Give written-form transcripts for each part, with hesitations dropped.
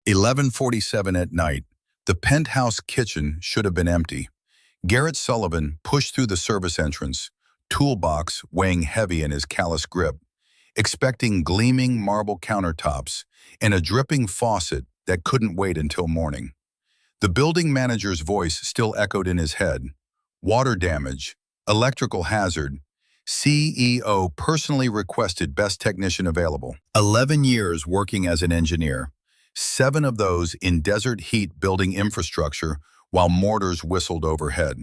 11:47 at night. The penthouse kitchen should have been empty. Garrett Sullivan pushed through the service entrance, toolbox weighing heavy in his callous grip, expecting gleaming marble countertops and a dripping faucet that couldn't wait until morning. The building manager's voice still echoed in his head. Water damage, electrical hazard, CEO personally requested best technician available. 11 years working as an engineer, 7 of those in desert heat building infrastructure while mortars whistled overhead.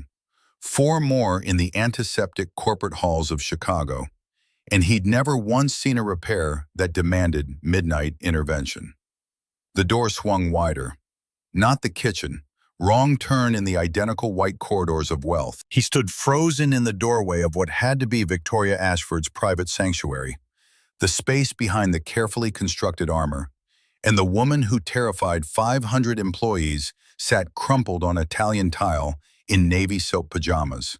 4 more in the antiseptic corporate halls of Chicago. And he'd never once seen a repair that demanded midnight intervention. The door swung wider. Not the kitchen. Wrong turn in the identical white corridors of wealth. He stood frozen in the doorway of what had to be Victoria Ashford's private sanctuary, the space behind the carefully constructed armor, and the woman who terrified 500 employees sat crumpled on Italian tile in navy soap pajamas,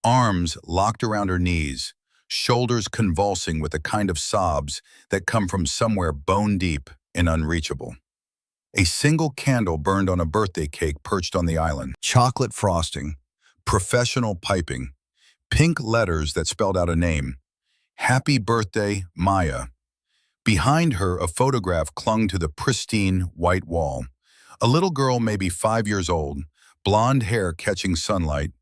arms locked around her knees, shoulders convulsing with the kind of sobs that come from somewhere bone deep and unreachable. A single candle burned on a birthday cake perched on the island. Chocolate frosting, professional piping, pink letters that spelled out a name. Happy birthday, Maya. Behind her, a photograph clung to the pristine white wall. A little girl maybe 5 years old, blonde hair catching sunlight,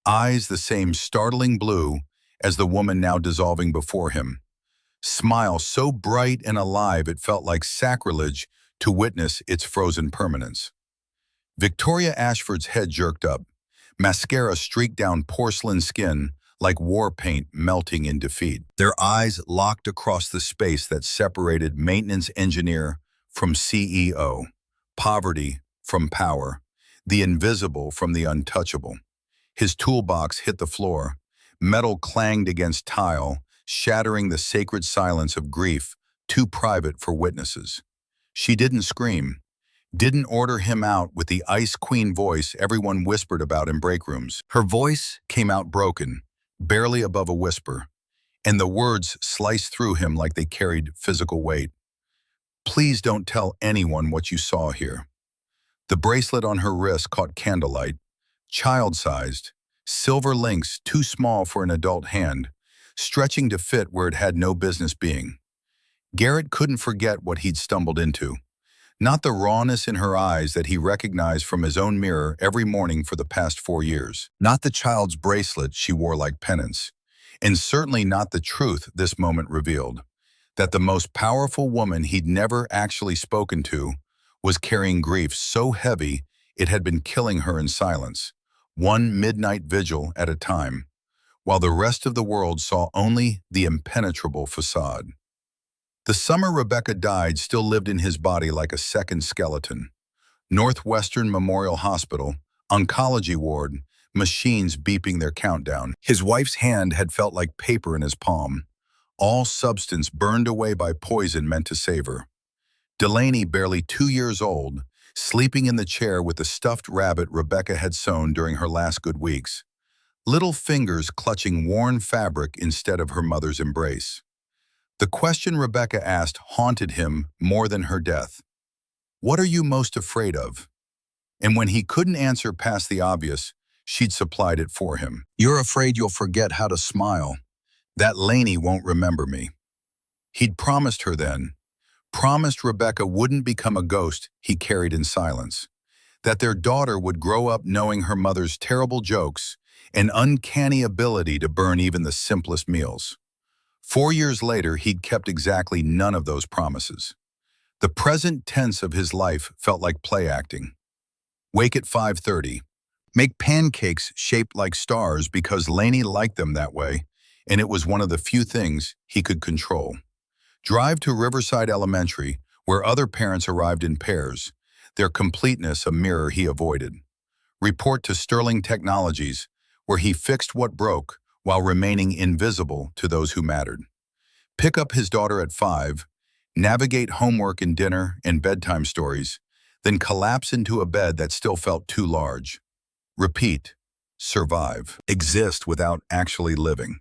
eyes the same startling blue as the woman now dissolving before him. Smile so bright and alive it felt like sacrilege to witness its frozen permanence. Victoria Ashford's head jerked up. Mascara streaked down porcelain skin like war paint melting in defeat. Their eyes locked across the space that separated maintenance engineer from CEO, poverty from power, the invisible from the untouchable. His toolbox hit the floor. Metal clanged against tile, shattering the sacred silence of grief, too private for witnesses. She didn't scream, didn't order him out with the Ice Queen voice everyone whispered about in break rooms. Her voice came out broken, barely above a whisper, and the words sliced through him like they carried physical weight. Please don't tell anyone what you saw here. The bracelet on her wrist caught candlelight, child-sized, silver links too small for an adult hand, stretching to fit where it had no business being. Garrett couldn't forget what he'd stumbled into. Not the rawness in her eyes that he recognized from his own mirror every morning for the past 4 years. Not the child's bracelet she wore like penance. And certainly not the truth this moment revealed. That the most powerful woman he'd never actually spoken to was carrying grief so heavy it had been killing her in silence, one midnight vigil at a time, while the rest of the world saw only the impenetrable facade. The summer Rebecca died still lived in his body like a second skeleton. Northwestern Memorial Hospital, oncology ward, machines beeping their countdown. His wife's hand had felt like paper in his palm, all substance burned away by poison meant to save her. Delaney, barely 2 years old, sleeping in the chair with the stuffed rabbit Rebecca had sewn during her last good weeks, little fingers clutching worn fabric instead of her mother's embrace. The question Rebecca asked haunted him more than her death. What are you most afraid of? And when he couldn't answer past the obvious, she'd supplied it for him. You're afraid you'll forget how to smile. That Laney won't remember me. He'd promised her then, promised Rebecca wouldn't become a ghost he carried in silence, that their daughter would grow up knowing her mother's terrible jokes and uncanny ability to burn even the simplest meals. 4 years later, he'd kept exactly none of those promises. The present tense of his life felt like play acting. Wake at 5:30. Make pancakes shaped like stars because Laney liked them that way, and it was one of the few things he could control. Drive to Riverside Elementary, where other parents arrived in pairs, their completeness a mirror he avoided. Report to Sterling Technologies, where he fixed what broke while remaining invisible to those who mattered. Pick up his daughter at 5, navigate homework and dinner and bedtime stories, then collapse into a bed that still felt too large. Repeat, survive, exist without actually living.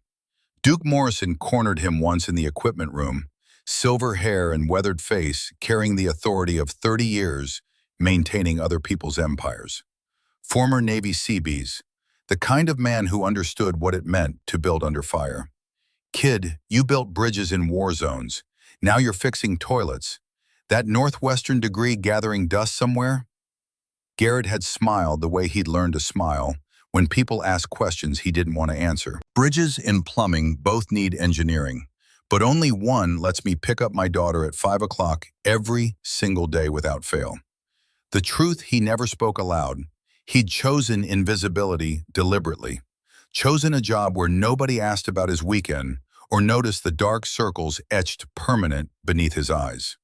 Duke Morrison cornered him once in the equipment room, silver hair and weathered face, carrying the authority of 30 years, maintaining other people's empires. Former Navy Seabees, the kind of man who understood what it meant to build under fire. Kid, you built bridges in war zones. Now you're fixing toilets. That Northwestern degree gathering dust somewhere? Garrett had smiled the way he'd learned to smile when people asked questions he didn't want to answer. Bridges and plumbing both need engineering, but only one lets me pick up my daughter at 5 o'clock every single day without fail. The truth he never spoke aloud. He'd chosen invisibility deliberately, chosen a job where nobody asked about his weekend or noticed the dark circles etched permanent beneath his eyes.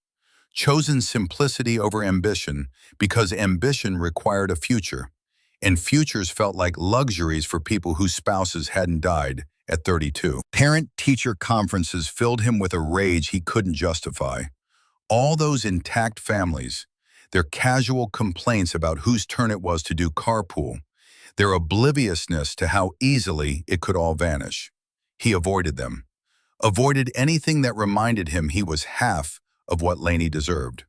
Chosen simplicity over ambition because ambition required a future, and futures felt like luxuries for people whose spouses hadn't died at 32. Parent-teacher conferences filled him with a rage he couldn't justify. All those intact families, their casual complaints about whose turn it was to do carpool, their obliviousness to how easily it could all vanish. He avoided them, avoided anything that reminded him he was half of what Lainey deserved.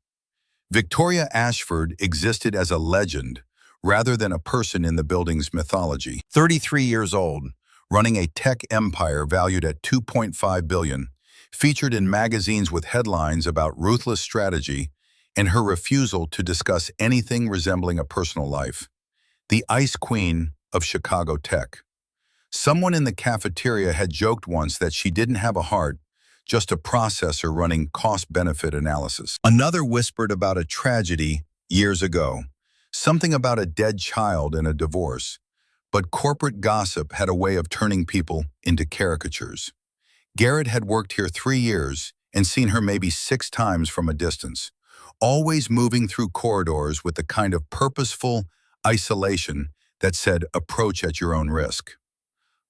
Victoria Ashford existed as a legend rather than a person in the building's mythology. 33 years old, running a tech empire valued at $2.5 billion, featured in magazines with headlines about ruthless strategy and her refusal to discuss anything resembling a personal life. The Ice Queen of Chicago tech. Someone in the cafeteria had joked once that she didn't have a heart, just a processor running cost-benefit analysis. Another whispered about a tragedy years ago, something about a dead child and a divorce. But corporate gossip had a way of turning people into caricatures. Garrett had worked here 3 years and seen her maybe 6 times from a distance, always moving through corridors with the kind of purposeful isolation that said, approach at your own risk.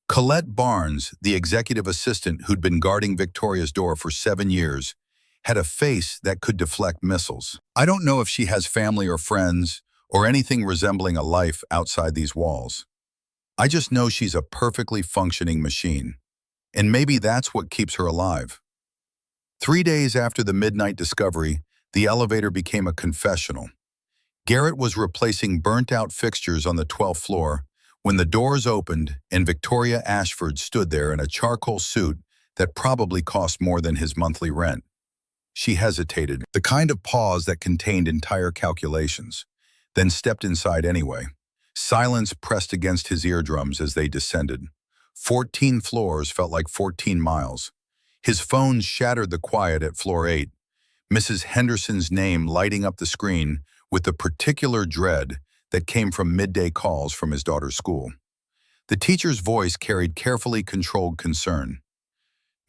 Colette Barnes, the executive assistant who'd been guarding Victoria's door for 7 years, had a face that could deflect missiles. I don't know if she has family or friends or anything resembling a life outside these walls. I just know she's a perfectly functioning machine. And maybe that's what keeps her alive. 3 days after the midnight discovery, the elevator became a confessional. Garrett was replacing burnt-out fixtures on the 12th floor when the doors opened and Victoria Ashford stood there in a charcoal suit that probably cost more than his monthly rent. She hesitated, the kind of pause that contained entire calculations, then stepped inside anyway. Silence pressed against his eardrums as they descended. 14 floors felt like 14 miles. His phone shattered the quiet at floor 8, Mrs. Henderson's name lighting up the screen with the particular dread that came from midday calls from his daughter's school. The teacher's voice carried carefully controlled concern.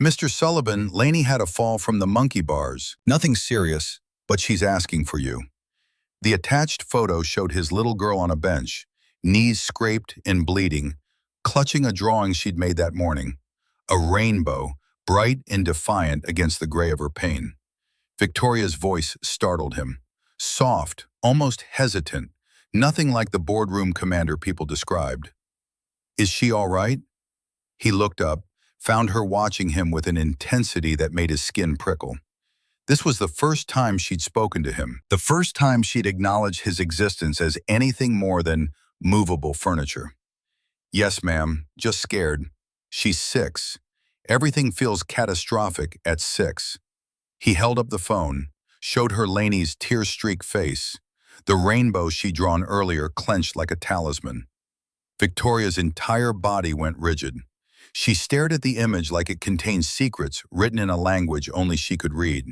Mr. Sullivan, Lainey had a fall from the monkey bars. Nothing serious, but she's asking for you. The attached photo showed his little girl on a bench, knees scraped and bleeding, clutching a drawing she'd made that morning. A rainbow, bright and defiant against the gray of her pain. Victoria's voice startled him. Soft, almost hesitant, nothing like the boardroom commander people described. Is she all right? He looked up, found her watching him with an intensity that made his skin prickle. This was the first time she'd spoken to him, the first time she'd acknowledged his existence as anything more than movable furniture. Yes, ma'am, just scared. She's 6. Everything feels catastrophic at 6. He held up the phone, showed her Lainey's tear-streaked face, the rainbow she'd drawn earlier clenched like a talisman. Victoria's entire body went rigid. She stared at the image like it contained secrets written in a language only she could read.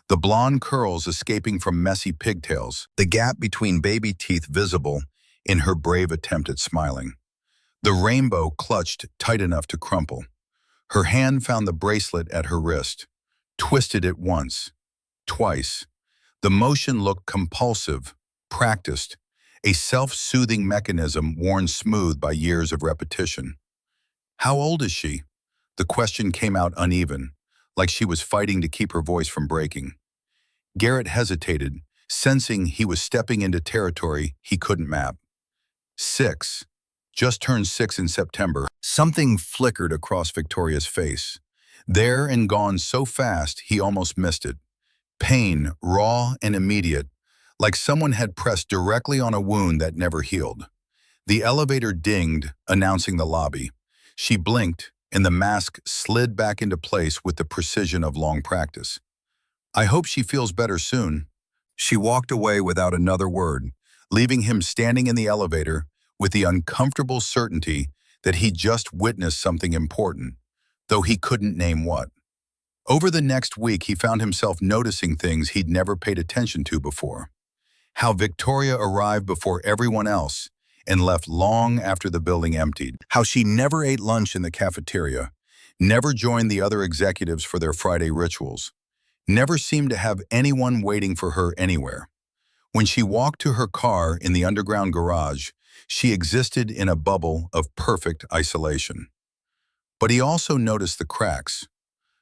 The blonde curls escaping from messy pigtails, the gap between baby teeth visible in her brave attempt at smiling. The rainbow clutched tight enough to crumple. Her hand found the bracelet at her wrist, twisted it once, twice. The motion looked compulsive, practiced, a self-soothing mechanism worn smooth by years of repetition. How old is she? The question came out uneven, like she was fighting to keep her voice from breaking. Garrett hesitated, sensing he was stepping into territory he couldn't map. 6. Just turned 6 in September. Something flickered across Victoria's face. There and gone so fast he almost missed it. Pain, raw and immediate, like someone had pressed directly on a wound that never healed. The elevator dinged, announcing the lobby. She blinked, and the mask slid back into place with the precision of long practice. I hope she feels better soon. She walked away without another word, leaving him standing in the elevator with the uncomfortable certainty that he just witnessed something important, though he couldn't name what. Over the next week, he found himself noticing things he'd never paid attention to before. How Victoria arrived before everyone else and left long after the building emptied. How she never ate lunch in the cafeteria, never joined the other executives for their Friday rituals, never seemed to have anyone waiting for her anywhere. When she walked to her car in the underground garage, she existed in a bubble of perfect isolation. But he also noticed the cracks.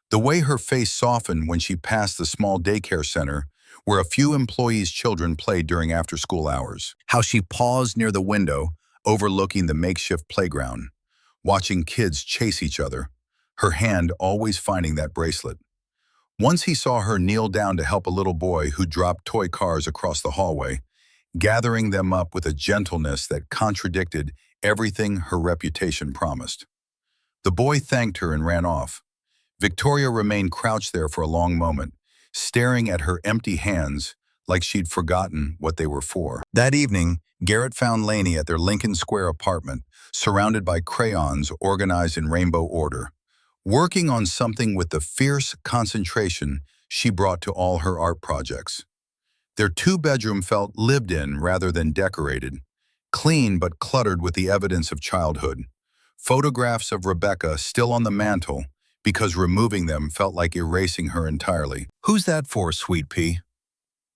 The way her face softened when she passed the small daycare center where a few employees' children played during after-school hours. How she paused near the window, overlooking the makeshift playground, watching kids chase each other, her hand always finding that bracelet. Once he saw her kneel down to help a little boy who dropped toy cars across the hallway, gathering them up with a gentleness that contradicted everything her reputation promised. The boy thanked her and ran off. Victoria remained crouched there for a long moment, staring at her empty hands like she'd forgotten what they were for. That evening, Garrett found Lainey at their Lincoln Square apartment, surrounded by crayons organized in rainbow order, working on something with the fierce concentration she brought to all her art projects. Their two-bedroom felt lived in rather than decorated, clean but cluttered with the evidence of childhood. Photographs of Rebecca still on the mantle, because removing them felt like erasing her entirely. "Who's that for, sweet pea?"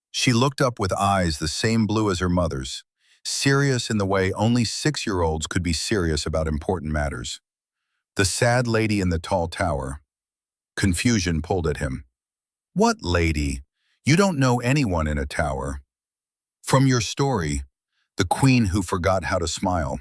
She looked up with eyes the same blue as her mother's, serious in the way only 6-year-olds could be serious about important matters. The sad lady in the tall tower. Confusion pulled at him. "What lady? You don't know anyone in a tower." "From your story, the queen who forgot how to smile."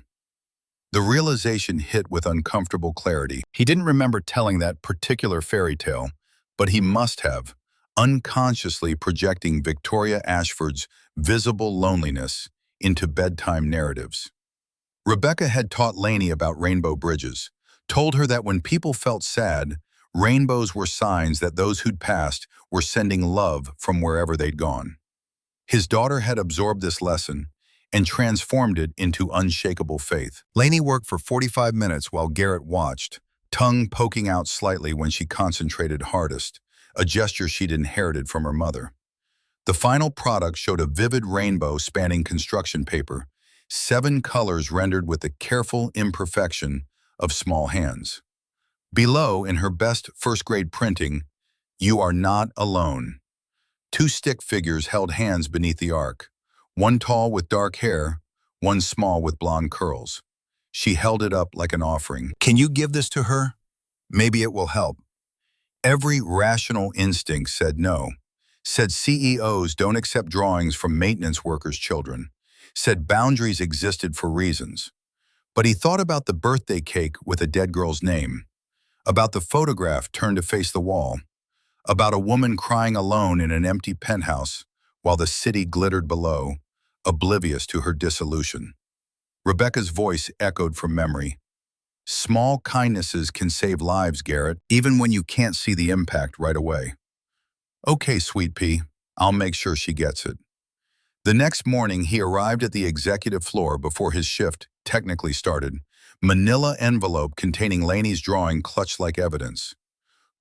The realization hit with uncomfortable clarity. He didn't remember telling that particular fairy tale, but he must have, unconsciously projecting Victoria Ashford's visible loneliness into bedtime narratives. Rebecca had taught Lainey about rainbow bridges, told her that when people felt sad, rainbows were signs that those who'd passed were sending love from wherever they'd gone. His daughter had absorbed this lesson and transformed it into unshakable faith. Lainey worked for 45 minutes while Garrett watched, tongue poking out slightly when she concentrated hardest, a gesture she'd inherited from her mother. The final product showed a vivid rainbow spanning construction paper, 7 colors rendered with the careful imperfection of small hands. Below, in her best first-grade printing, "You are not alone." 2 stick figures held hands beneath the arc. One tall with dark hair, one small with blonde curls. She held it up like an offering. "Can you give this to her? Maybe it will help." Every rational instinct said no. Said CEOs don't accept drawings from maintenance workers' children. Said boundaries existed for reasons. But he thought about the birthday cake with a dead girl's name, about the photograph turned to face the wall, about a woman crying alone in an empty penthouse while the city glittered below, oblivious to her dissolution. Rebecca's voice echoed from memory. "Small kindnesses can save lives, Garrett, even when you can't see the impact right away." "Okay, sweet pea, I'll make sure she gets it." The next morning, he arrived at the executive floor before his shift technically started, manila envelope containing Lainey's drawing clutched like evidence.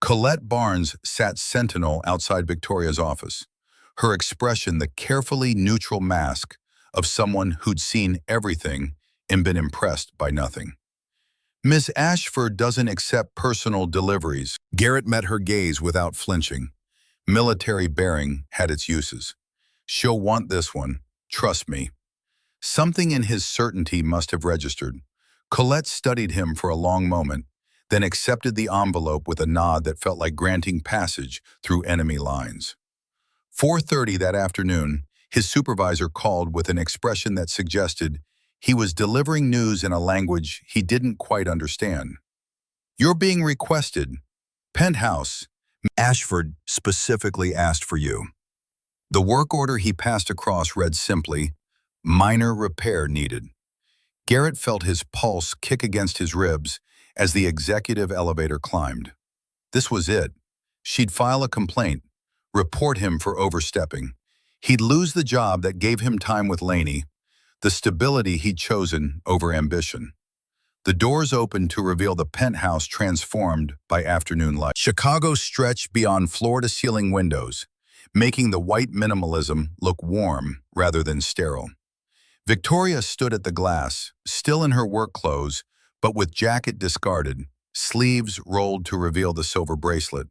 Colette Barnes sat sentinel outside Victoria's office, her expression the carefully neutral mask of someone who'd seen everything and been impressed by nothing. "Miss Ashford doesn't accept personal deliveries." Garrett met her gaze without flinching. Military bearing had its uses. "She'll want this one, trust me." Something in his certainty must have registered. Colette studied him for a long moment, then accepted the envelope with a nod that felt like granting passage through enemy lines. 4:30 that afternoon, his supervisor called with an expression that suggested he was delivering news in a language he didn't quite understand. "You're being requested. Penthouse, Ashford specifically asked for you. The work order he passed across read simply, minor repair needed. Garrett felt his pulse kick against his ribs as the executive elevator climbed. This was it. She'd file a complaint, report him for overstepping. He'd lose the job that gave him time with Laney, the stability he'd chosen over ambition. The doors opened to reveal the penthouse transformed by afternoon light. Chicago stretched beyond floor-to-ceiling windows, making the white minimalism look warm rather than sterile. Victoria stood at the glass, still in her work clothes, but with jacket discarded, sleeves rolled to reveal the silver bracelet.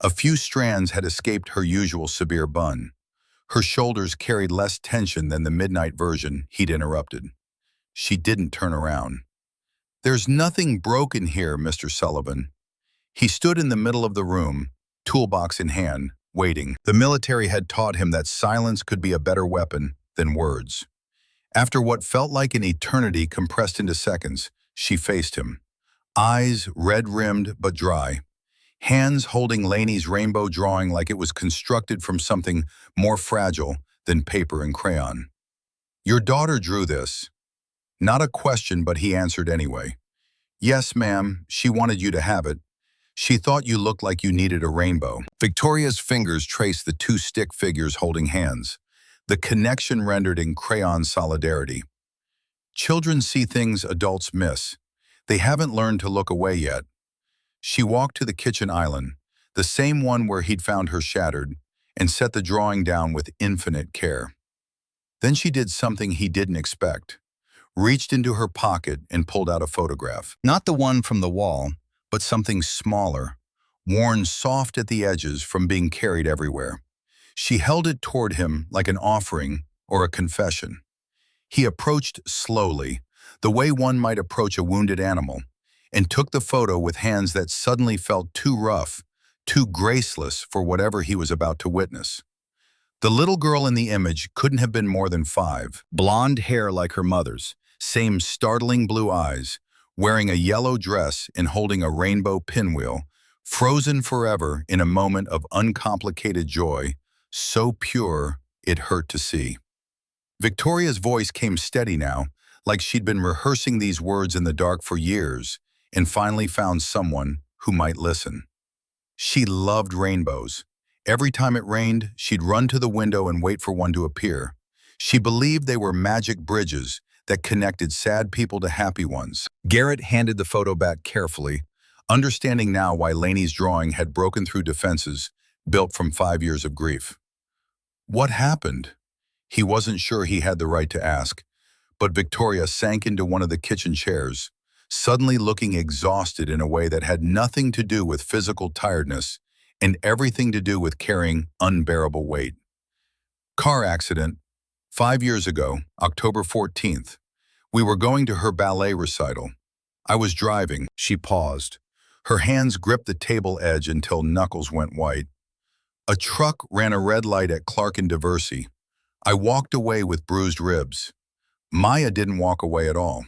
A few strands had escaped her usual severe bun. Her shoulders carried less tension than the midnight version he'd interrupted. She didn't turn around. "There's nothing broken here, Mr. Sullivan." He stood in the middle of the room, toolbox in hand, waiting. The military had taught him that silence could be a better weapon than words. After what felt like an eternity compressed into seconds, she faced him. Eyes red-rimmed but dry. Hands holding Laney's rainbow drawing like it was constructed from something more fragile than paper and crayon. "Your daughter drew this." Not a question, but he answered anyway. "Yes, ma'am, she wanted you to have it. She thought you looked like you needed a rainbow." Victoria's fingers traced the two stick figures holding hands, the connection rendered in crayon solidarity. Children see things adults miss. They haven't learned to look away yet. She walked to the kitchen island, the same one where he'd found her shattered, and set the drawing down with infinite care. Then she did something he didn't expect. Reached into her pocket and pulled out a photograph. Not the one from the wall, but something smaller, worn soft at the edges from being carried everywhere. She held it toward him like an offering or a confession. He approached slowly, the way one might approach a wounded animal, and took the photo with hands that suddenly felt too rough, too graceless for whatever he was about to witness. The little girl in the image couldn't have been more than 5, blonde hair like her mother's, same startling blue eyes, wearing a yellow dress and holding a rainbow pinwheel, frozen forever in a moment of uncomplicated joy, so pure it hurt to see. Victoria's voice came steady now, like she'd been rehearsing these words in the dark for years, and finally found someone who might listen. She loved rainbows. Every time it rained, she'd run to the window and wait for one to appear. She believed they were magic bridges that connected sad people to happy ones. Garrett handed the photo back carefully, understanding now why Laney's drawing had broken through defenses built from 5 years of grief. What happened? He wasn't sure he had the right to ask, but Victoria sank into one of the kitchen chairs, suddenly looking exhausted in a way that had nothing to do with physical tiredness and everything to do with carrying unbearable weight. "Car accident. 5 years ago, October 14th. We were going to her ballet recital. I was driving." She paused. Her hands gripped the table edge until knuckles went white. "A truck ran a red light at Clark and Diversey. I walked away with bruised ribs. Maya didn't walk away at all."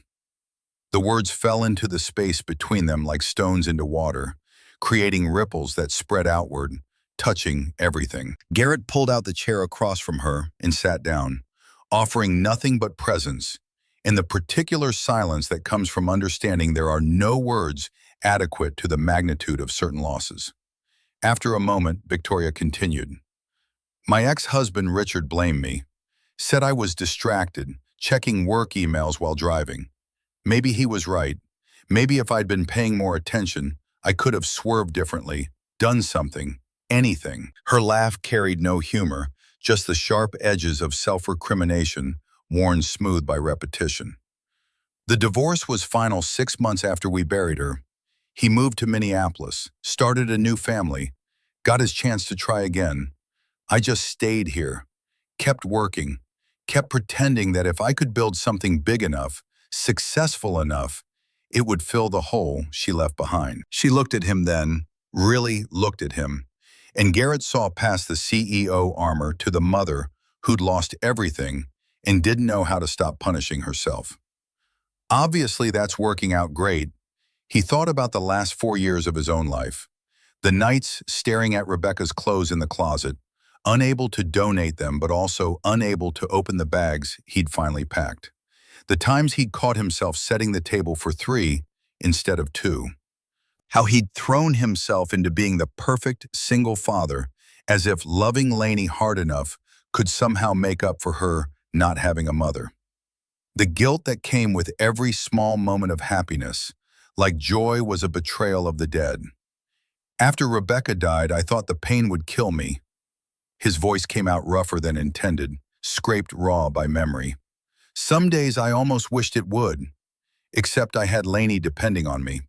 The words fell into the space between them like stones into water, creating ripples that spread outward, touching everything. Garrett pulled out the chair across from her and sat down, offering nothing but presence, in the particular silence that comes from understanding there are no words adequate to the magnitude of certain losses. After a moment, Victoria continued. "My ex-husband Richard blamed me, said I was distracted, checking work emails while driving. Maybe he was right. Maybe if I'd been paying more attention, I could have swerved differently, done something, anything." Her laugh carried no humor, just the sharp edges of self-recrimination worn smooth by repetition. "The divorce was final 6 months after we buried her. He moved to Minneapolis, started a new family, got his chance to try again. I just stayed here, kept working, kept pretending that if I could build something big enough, successful enough, it would fill the hole she left behind." She looked at him then, really looked at him, and Garrett saw past the CEO armor to the mother who'd lost everything and didn't know how to stop punishing herself. Obviously, that's working out great. He thought about the last 4 years of his own life. The nights staring at Rebecca's clothes in the closet, unable to donate them but also unable to open the bags he'd finally packed. The times he'd caught himself setting the table for 3 instead of 2. How he'd thrown himself into being the perfect single father, as if loving Lainey hard enough could somehow make up for her not having a mother. The guilt that came with every small moment of happiness, like joy was a betrayal of the dead. After Rebecca died, I thought the pain would kill me. His voice came out rougher than intended, scraped raw by memory. Some days I almost wished it would, except I had Lainey depending on me.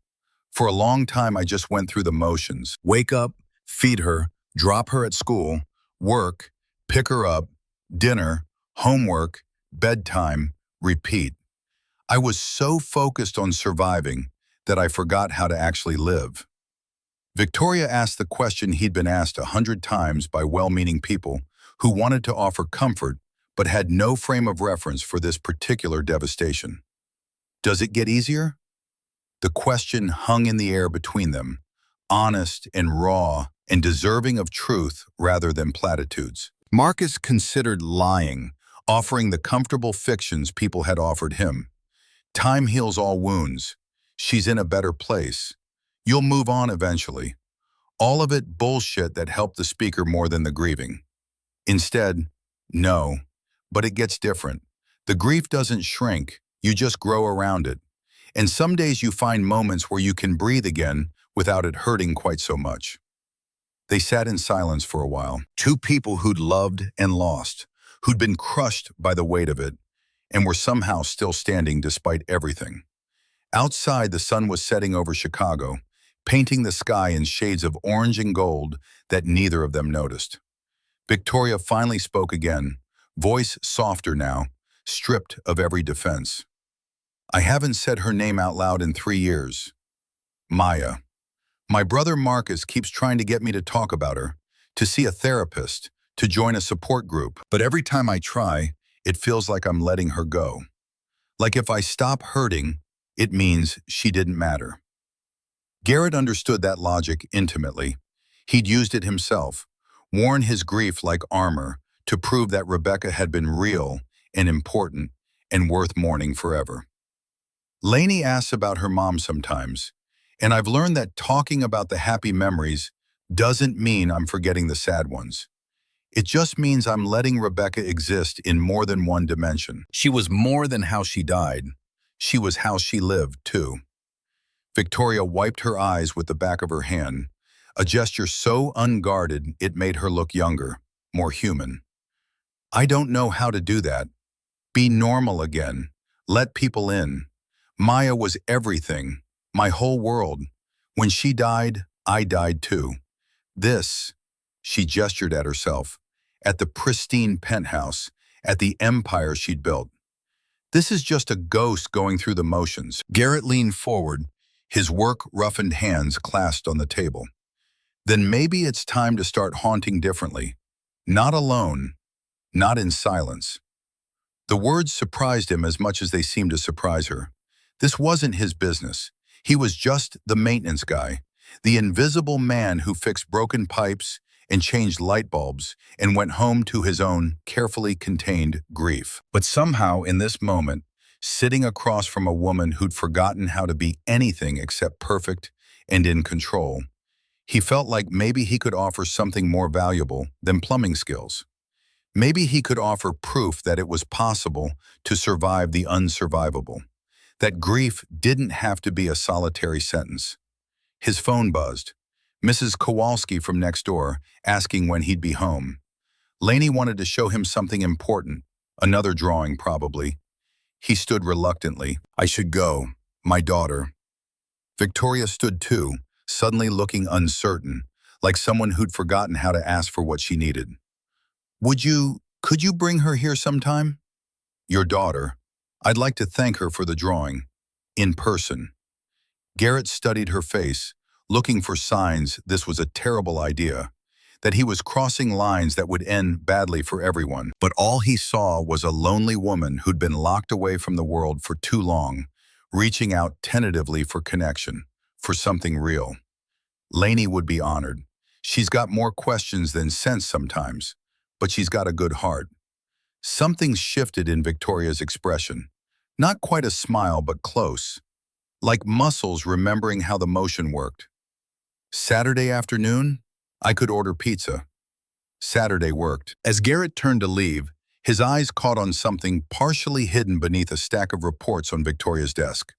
For a long time I just went through the motions. Wake up, feed her, drop her at school, work, pick her up, dinner, homework, bedtime, repeat. I was so focused on surviving that I forgot how to actually live. Victoria asked the question he'd been asked 100 times by well-meaning people who wanted to offer comfort but had no frame of reference for this particular devastation. Does it get easier? The question hung in the air between them, honest and raw and deserving of truth rather than platitudes. Marcus considered lying, offering the comfortable fictions people had offered him. Time heals all wounds. She's in a better place. You'll move on eventually. All of it bullshit that helped the speaker more than the grieving. Instead, no, but it gets different. The grief doesn't shrink, you just grow around it. And some days you find moments where you can breathe again without it hurting quite so much. They sat in silence for a while. Two people who'd loved and lost, who'd been crushed by the weight of it, and were somehow still standing despite everything. Outside, the sun was setting over Chicago, painting the sky in shades of orange and gold that neither of them noticed. Victoria finally spoke again, voice softer now, stripped of every defense. I haven't said her name out loud in 3 years. Maya. My brother Marcus keeps trying to get me to talk about her, to see a therapist, to join a support group. But every time I try, it feels like I'm letting her go. Like if I stop hurting, it means she didn't matter. Garrett understood that logic intimately. He'd used it himself, worn his grief like armor to prove that Rebecca had been real and important and worth mourning forever. Lainey asks about her mom sometimes, and I've learned that talking about the happy memories doesn't mean I'm forgetting the sad ones. It just means I'm letting Rebecca exist in more than one dimension. She was more than how she died. She was how she lived, too. Victoria wiped her eyes with the back of her hand, a gesture so unguarded it made her look younger, more human. I don't know how to do that. Be normal again. Let people in. Maya was everything, my whole world. When she died, I died too. This, she gestured at herself, at the pristine penthouse, at the empire she'd built. This is just a ghost going through the motions. Garrett leaned forward, his work-roughened hands clasped on the table. Then maybe it's time to start haunting differently. Not alone, not in silence. The words surprised him as much as they seemed to surprise her. This wasn't his business. He was just the maintenance guy, the invisible man who fixed broken pipes and changed light bulbs and went home to his own carefully contained grief. But somehow in this moment, sitting across from a woman who'd forgotten how to be anything except perfect and in control, he felt like maybe he could offer something more valuable than plumbing skills. Maybe he could offer proof that it was possible to survive the unsurvivable, that grief didn't have to be a solitary sentence. His phone buzzed. Mrs. Kowalski from next door, asking when he'd be home. Lainey wanted to show him something important, another drawing probably. He stood reluctantly. I should go. My daughter. Victoria stood too, suddenly looking uncertain, like someone who'd forgotten how to ask for what she needed. Could you bring her here sometime? Your daughter. I'd like to thank her for the drawing. In person. Garrett studied her face, looking for signs this was a terrible idea, that he was crossing lines that would end badly for everyone. But all he saw was a lonely woman who'd been locked away from the world for too long, reaching out tentatively for connection, for something real. Lainey would be honored. She's got more questions than sense sometimes, but she's got a good heart. Something shifted in Victoria's expression. Not quite a smile, but close. Like muscles remembering how the motion worked. Saturday afternoon, I could order pizza. Saturday worked. As Garrett turned to leave, his eyes caught on something partially hidden beneath a stack of reports on Victoria's desk.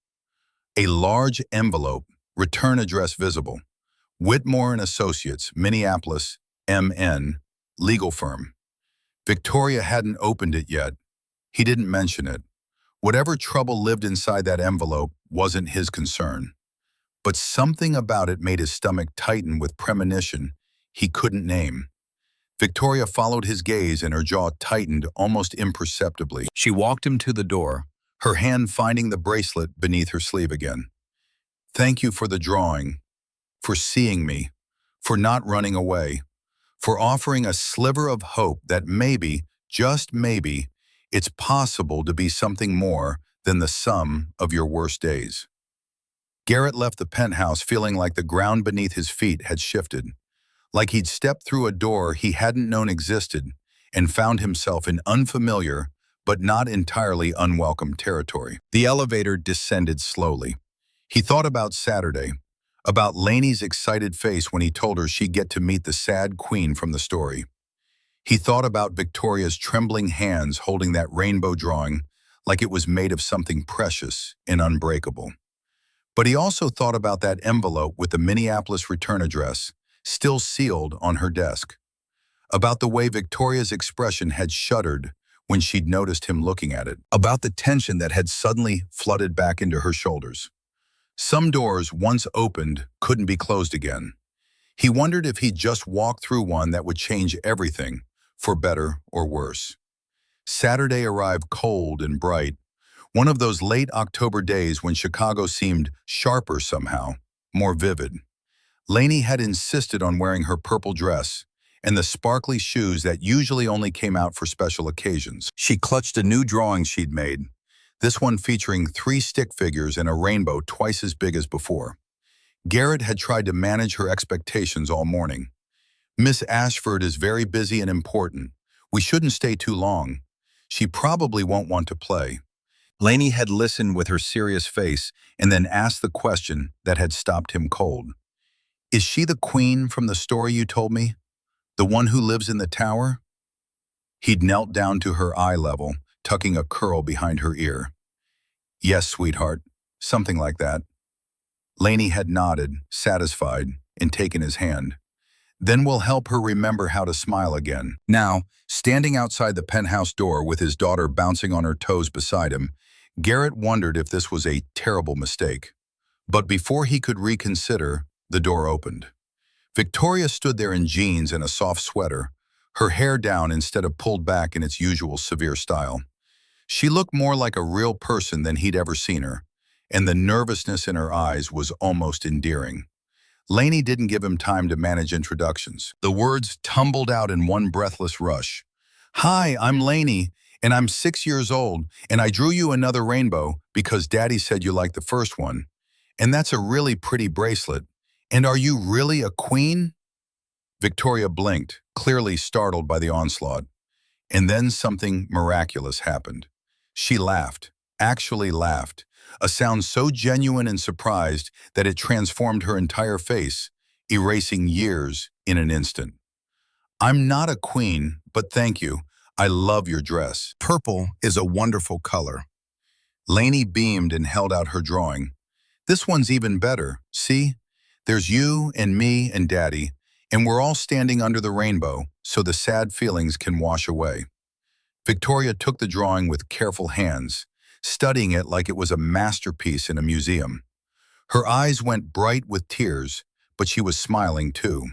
A large envelope, return address visible. Whitmore and Associates, Minneapolis, MN, legal firm. Victoria hadn't opened it yet. He didn't mention it. Whatever trouble lived inside that envelope wasn't his concern. But something about it made his stomach tighten with premonition he couldn't name. Victoria followed his gaze and her jaw tightened almost imperceptibly. She walked him to the door, her hand finding the bracelet beneath her sleeve again. Thank you for the drawing, for seeing me, for not running away, for offering a sliver of hope that maybe, just maybe, it's possible to be something more than the sum of your worst days. Garrett left the penthouse feeling like the ground beneath his feet had shifted, like he'd stepped through a door he hadn't known existed and found himself in unfamiliar but not entirely unwelcome territory. The elevator descended slowly. He thought about Saturday, about Lainey's excited face when he told her she'd get to meet the sad queen from the story. He thought about Victoria's trembling hands holding that rainbow drawing like it was made of something precious and unbreakable. But he also thought about that envelope with the Minneapolis return address, still sealed on her desk. About the way Victoria's expression had shuddered when she'd noticed him looking at it. About the tension that had suddenly flooded back into her shoulders. Some doors, once opened, couldn't be closed again. He wondered if he'd just walked through one that would change everything, for better or worse. Saturday arrived cold and bright, one of those late October days when Chicago seemed sharper somehow, more vivid. Lainey had insisted on wearing her purple dress and the sparkly shoes that usually only came out for special occasions. She clutched a new drawing she'd made, this one featuring 3 stick figures and a rainbow twice as big as before. Garrett had tried to manage her expectations all morning. Miss Ashford is very busy and important. We shouldn't stay too long. She probably won't want to play. Lainey had listened with her serious face and then asked the question that had stopped him cold. Is she the queen from the story you told me? The one who lives in the tower? He'd knelt down to her eye level, tucking a curl behind her ear. Yes, sweetheart, something like that. Lainey had nodded, satisfied, and taken his hand. Then we'll help her remember how to smile again. Now, standing outside the penthouse door with his daughter bouncing on her toes beside him, Garrett wondered if this was a terrible mistake. But before he could reconsider, the door opened. Victoria stood there in jeans and a soft sweater, her hair down instead of pulled back in its usual severe style. She looked more like a real person than he'd ever seen her, and the nervousness in her eyes was almost endearing. Lainey didn't give him time to manage introductions. The words tumbled out in one breathless rush. Hi, I'm Lainey, and I'm 6 years old, and I drew you another rainbow because Daddy said you liked the first one. And that's a really pretty bracelet. And are you really a queen? Victoria blinked, clearly startled by the onslaught. And then something miraculous happened. She laughed, actually laughed, a sound so genuine and surprised that it transformed her entire face, erasing years in an instant. I'm not a queen, but thank you. I love your dress. Purple is a wonderful color. Lainey beamed and held out her drawing. This one's even better, see? There's you and me and Daddy, and we're all standing under the rainbow so the sad feelings can wash away. Victoria took the drawing with careful hands, studying it like it was a masterpiece in a museum. Her eyes went bright with tears, but she was smiling too.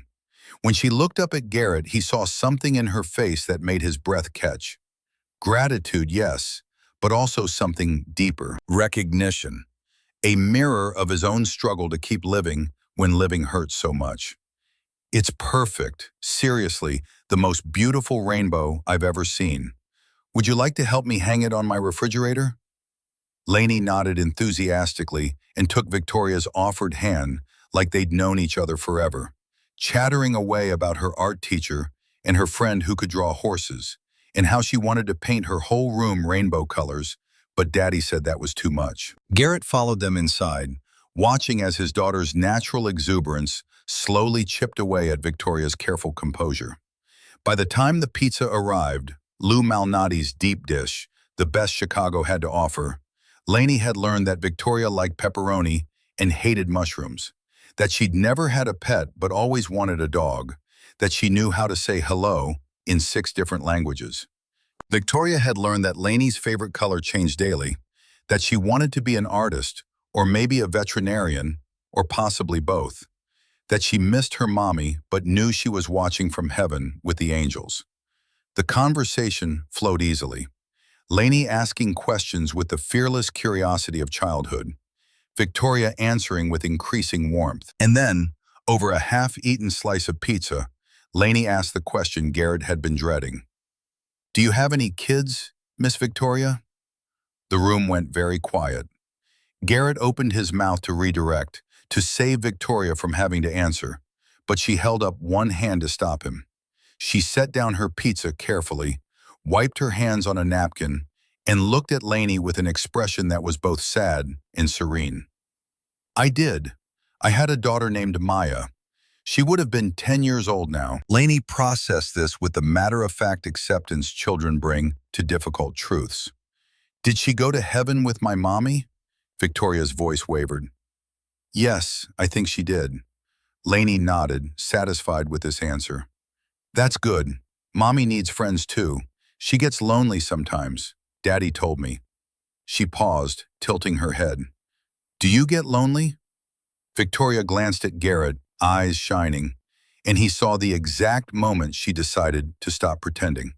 When she looked up at Garrett, he saw something in her face that made his breath catch. Gratitude, yes, but also something deeper. Recognition. A mirror of his own struggle to keep living when living hurts so much. It's perfect, seriously, the most beautiful rainbow I've ever seen. Would you like to help me hang it on my refrigerator? Lainey nodded enthusiastically and took Victoria's offered hand like they'd known each other forever, chattering away about her art teacher and her friend who could draw horses, and how she wanted to paint her whole room rainbow colors, but Daddy said that was too much. Garrett followed them inside, watching as his daughter's natural exuberance slowly chipped away at Victoria's careful composure. By the time the pizza arrived, Lou Malnati's deep dish, the best Chicago had to offer, Lainey had learned that Victoria liked pepperoni and hated mushrooms, that she'd never had a pet but always wanted a dog, that she knew how to say hello in 6 different languages. Victoria had learned that Lainey's favorite color changed daily, that she wanted to be an artist, or maybe a veterinarian, or possibly both, that she missed her mommy but knew she was watching from heaven with the angels. The conversation flowed easily, Lainey asking questions with the fearless curiosity of childhood, Victoria answering with increasing warmth. And then, over a half-eaten slice of pizza, Lainey asked the question Garrett had been dreading. "Do you have any kids, Miss Victoria?" The room went very quiet. Garrett opened his mouth to redirect, to save Victoria from having to answer, but she held up one hand to stop him. She set down her pizza carefully, wiped her hands on a napkin, and looked at Lainey with an expression that was both sad and serene. "I did. I had a daughter named Maya. She would have been 10 years old now." Lainey processed this with the matter-of-fact acceptance children bring to difficult truths. "Did she go to heaven with my mommy?" Victoria's voice wavered. "Yes, I think she did." Lainey nodded, satisfied with this answer. "That's good. Mommy needs friends too. She gets lonely sometimes, Daddy told me." She paused, tilting her head. "Do you get lonely?" Victoria glanced at Garrett, eyes shining, and he saw the exact moment she decided to stop pretending.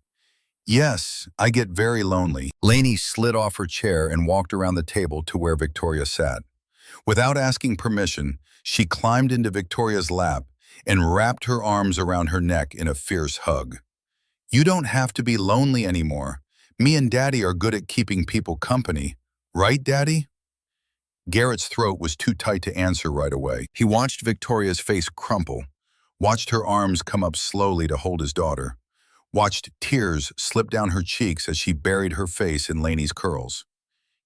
"Yes, I get very lonely." Lainey slid off her chair and walked around the table to where Victoria sat. Without asking permission, she climbed into Victoria's lap and wrapped her arms around her neck in a fierce hug. "You don't have to be lonely anymore. Me and Daddy are good at keeping people company. Right, Daddy?" Garrett's throat was too tight to answer right away. He watched Victoria's face crumple, watched her arms come up slowly to hold his daughter, watched tears slip down her cheeks as she buried her face in Lainey's curls.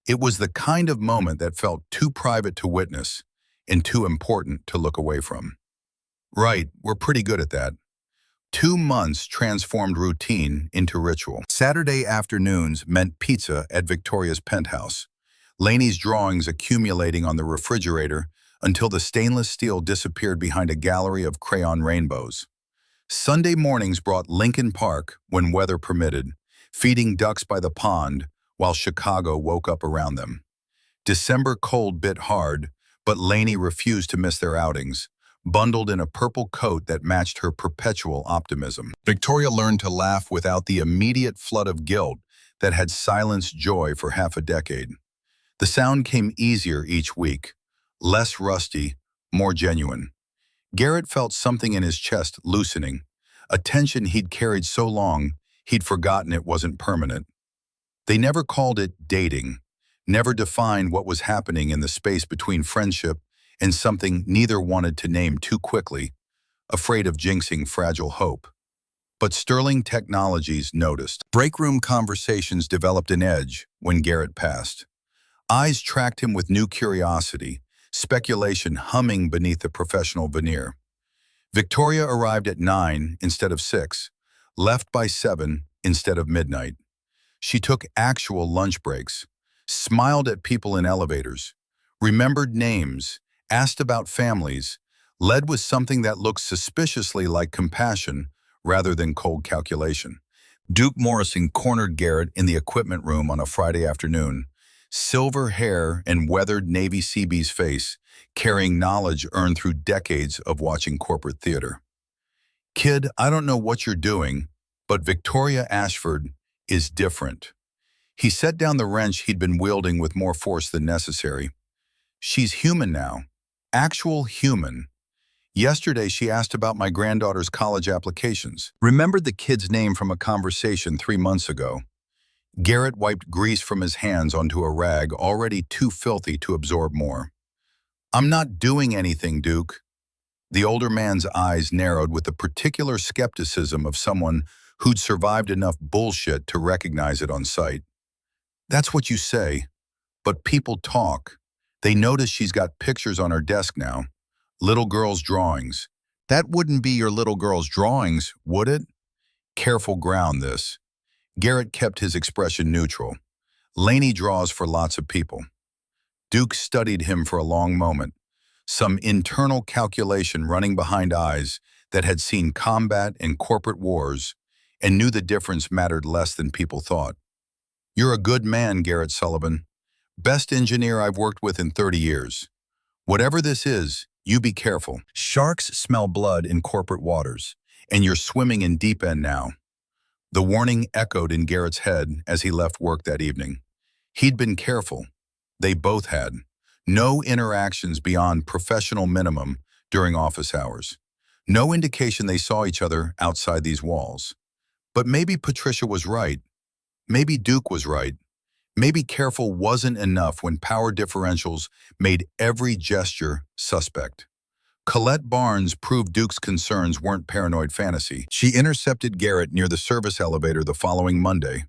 It was the kind of moment that felt too private to witness and too important to look away from. "Right, we're pretty good at that." 2 months transformed routine into ritual. Saturday afternoons meant pizza at Victoria's penthouse, Lainey's drawings accumulating on the refrigerator until the stainless steel disappeared behind a gallery of crayon rainbows. Sunday mornings brought Lincoln Park, when weather permitted, feeding ducks by the pond while Chicago woke up around them. December cold bit hard, but Lainey refused to miss their outings, bundled in a purple coat that matched her perpetual optimism. Victoria learned to laugh without the immediate flood of guilt that had silenced joy for half a decade. The sound came easier each week, less rusty, more genuine. Garrett felt something in his chest loosening, a tension he'd carried so long he'd forgotten it wasn't permanent. They never called it dating, never defined what was happening in the space between friendship and something neither wanted to name too quickly, afraid of jinxing fragile hope. But Sterling Technologies noticed. Breakroom conversations developed an edge when Garrett passed. Eyes tracked him with new curiosity, speculation humming beneath the professional veneer. Victoria arrived at 9 instead of 6, left by 7 instead of midnight. She took actual lunch breaks, smiled at people in elevators, remembered names, asked about families, led with something that looked suspiciously like compassion rather than cold calculation. Duke Morrison cornered Garrett in the equipment room on a Friday afternoon, silver hair and weathered Navy Seabee's face, carrying knowledge earned through decades of watching corporate theater. "Kid, I don't know what you're doing, but Victoria Ashford is different." He set down the wrench he'd been wielding with more force than necessary. "She's human now. Actual human. Yesterday she asked about my granddaughter's college applications. Remembered the kid's name from a conversation 3 months ago." Garrett wiped grease from his hands onto a rag already too filthy to absorb more. I'm not doing anything, Duke. The older man's eyes narrowed with the particular skepticism of someone who'd survived enough bullshit to recognize it on sight. That's what you say, but people talk. They notice she's got pictures on her desk now. Little girl's drawings. That wouldn't be your little girl's drawings, would it? Careful ground this. Garrett kept his expression neutral. Laney draws for lots of people. Duke studied him for a long moment, some internal calculation running behind eyes that had seen combat and corporate wars and knew the difference mattered less than people thought. You're a good man, Garrett Sullivan. Best engineer I've worked with in 30 years. Whatever this is, you be careful. Sharks smell blood in corporate waters, and you're swimming in deep end now. The warning echoed in Garrett's head as he left work that evening. He'd been careful. They both had. No interactions beyond professional minimum during office hours. No indication they saw each other outside these walls. But maybe Patricia was right. Maybe Duke was right. Maybe careful wasn't enough when power differentials made every gesture suspect. Colette Barnes proved Duke's concerns weren't paranoid fantasy. She intercepted Garrett near the service elevator the following Monday.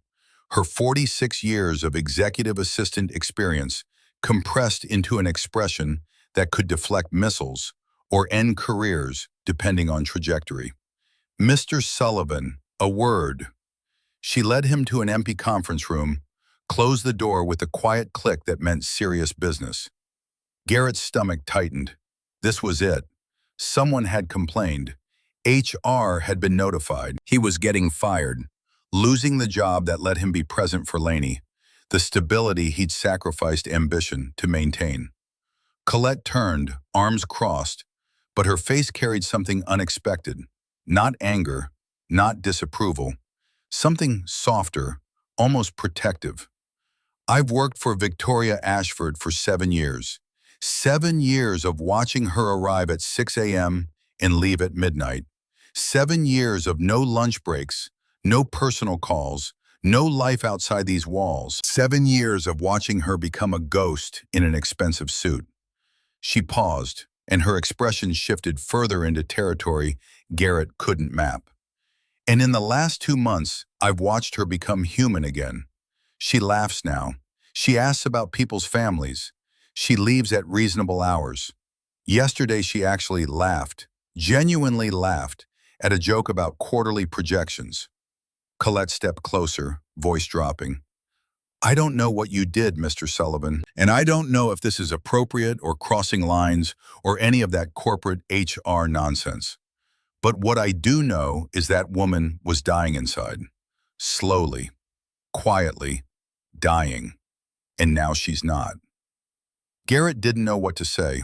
Her 46 years of executive assistant experience compressed into an expression that could deflect missiles or end careers depending on trajectory. Mr. Sullivan, a word. She led him to an empty conference room, closed the door with a quiet click that meant serious business. Garrett's stomach tightened. This was it. Someone had complained. HR had been notified. He was getting fired, losing the job that let him be present for Laney, the stability he'd sacrificed ambition to maintain. Colette turned, arms crossed, but her face carried something unexpected. Not anger, not disapproval. Something softer, almost protective. I've worked for Victoria Ashford for 7 years. 7 years of watching her arrive at 6 a.m. and leave at midnight. 7 years of no lunch breaks, no personal calls, no life outside these walls. 7 years of watching her become a ghost in an expensive suit. She paused, and her expression shifted further into territory Garrett couldn't map. And in the last 2 months, I've watched her become human again. She laughs now. She asks about people's families. She leaves at reasonable hours. Yesterday she actually laughed, genuinely laughed, at a joke about quarterly projections. Colette stepped closer, voice dropping. I don't know what you did, Mr. Sullivan, and I don't know if this is appropriate or crossing lines or any of that corporate HR nonsense. But what I do know is that woman was dying inside. Slowly, quietly, dying. And now she's not. Garrett didn't know what to say.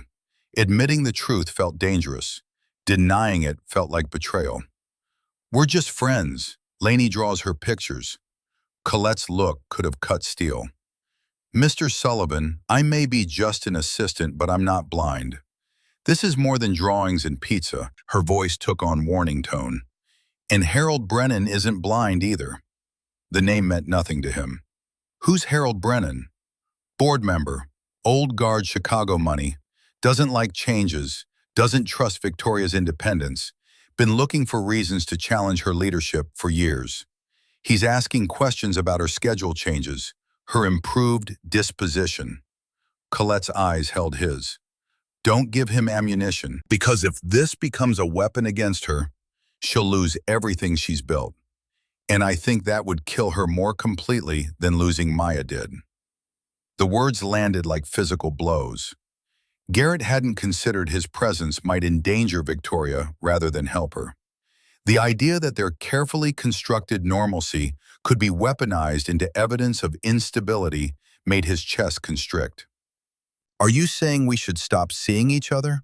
Admitting the truth felt dangerous. Denying it felt like betrayal. We're just friends. Laney draws her pictures. Colette's look could have cut steel. Mr. Sullivan, I may be just an assistant, but I'm not blind. This is more than drawings and pizza. Her voice took on warning tone. And Harold Brennan isn't blind either. The name meant nothing to him. Who's Harold Brennan? Board member, old guard Chicago money, doesn't like changes, doesn't trust Victoria's independence, been looking for reasons to challenge her leadership for years. He's asking questions about her schedule changes, her improved disposition. Colette's eyes held his. Don't give him ammunition, because if this becomes a weapon against her, she'll lose everything she's built. And I think that would kill her more completely than losing Maya did. The words landed like physical blows. Garrett hadn't considered his presence might endanger Victoria rather than help her. The idea that their carefully constructed normalcy could be weaponized into evidence of instability made his chest constrict. Are you saying we should stop seeing each other?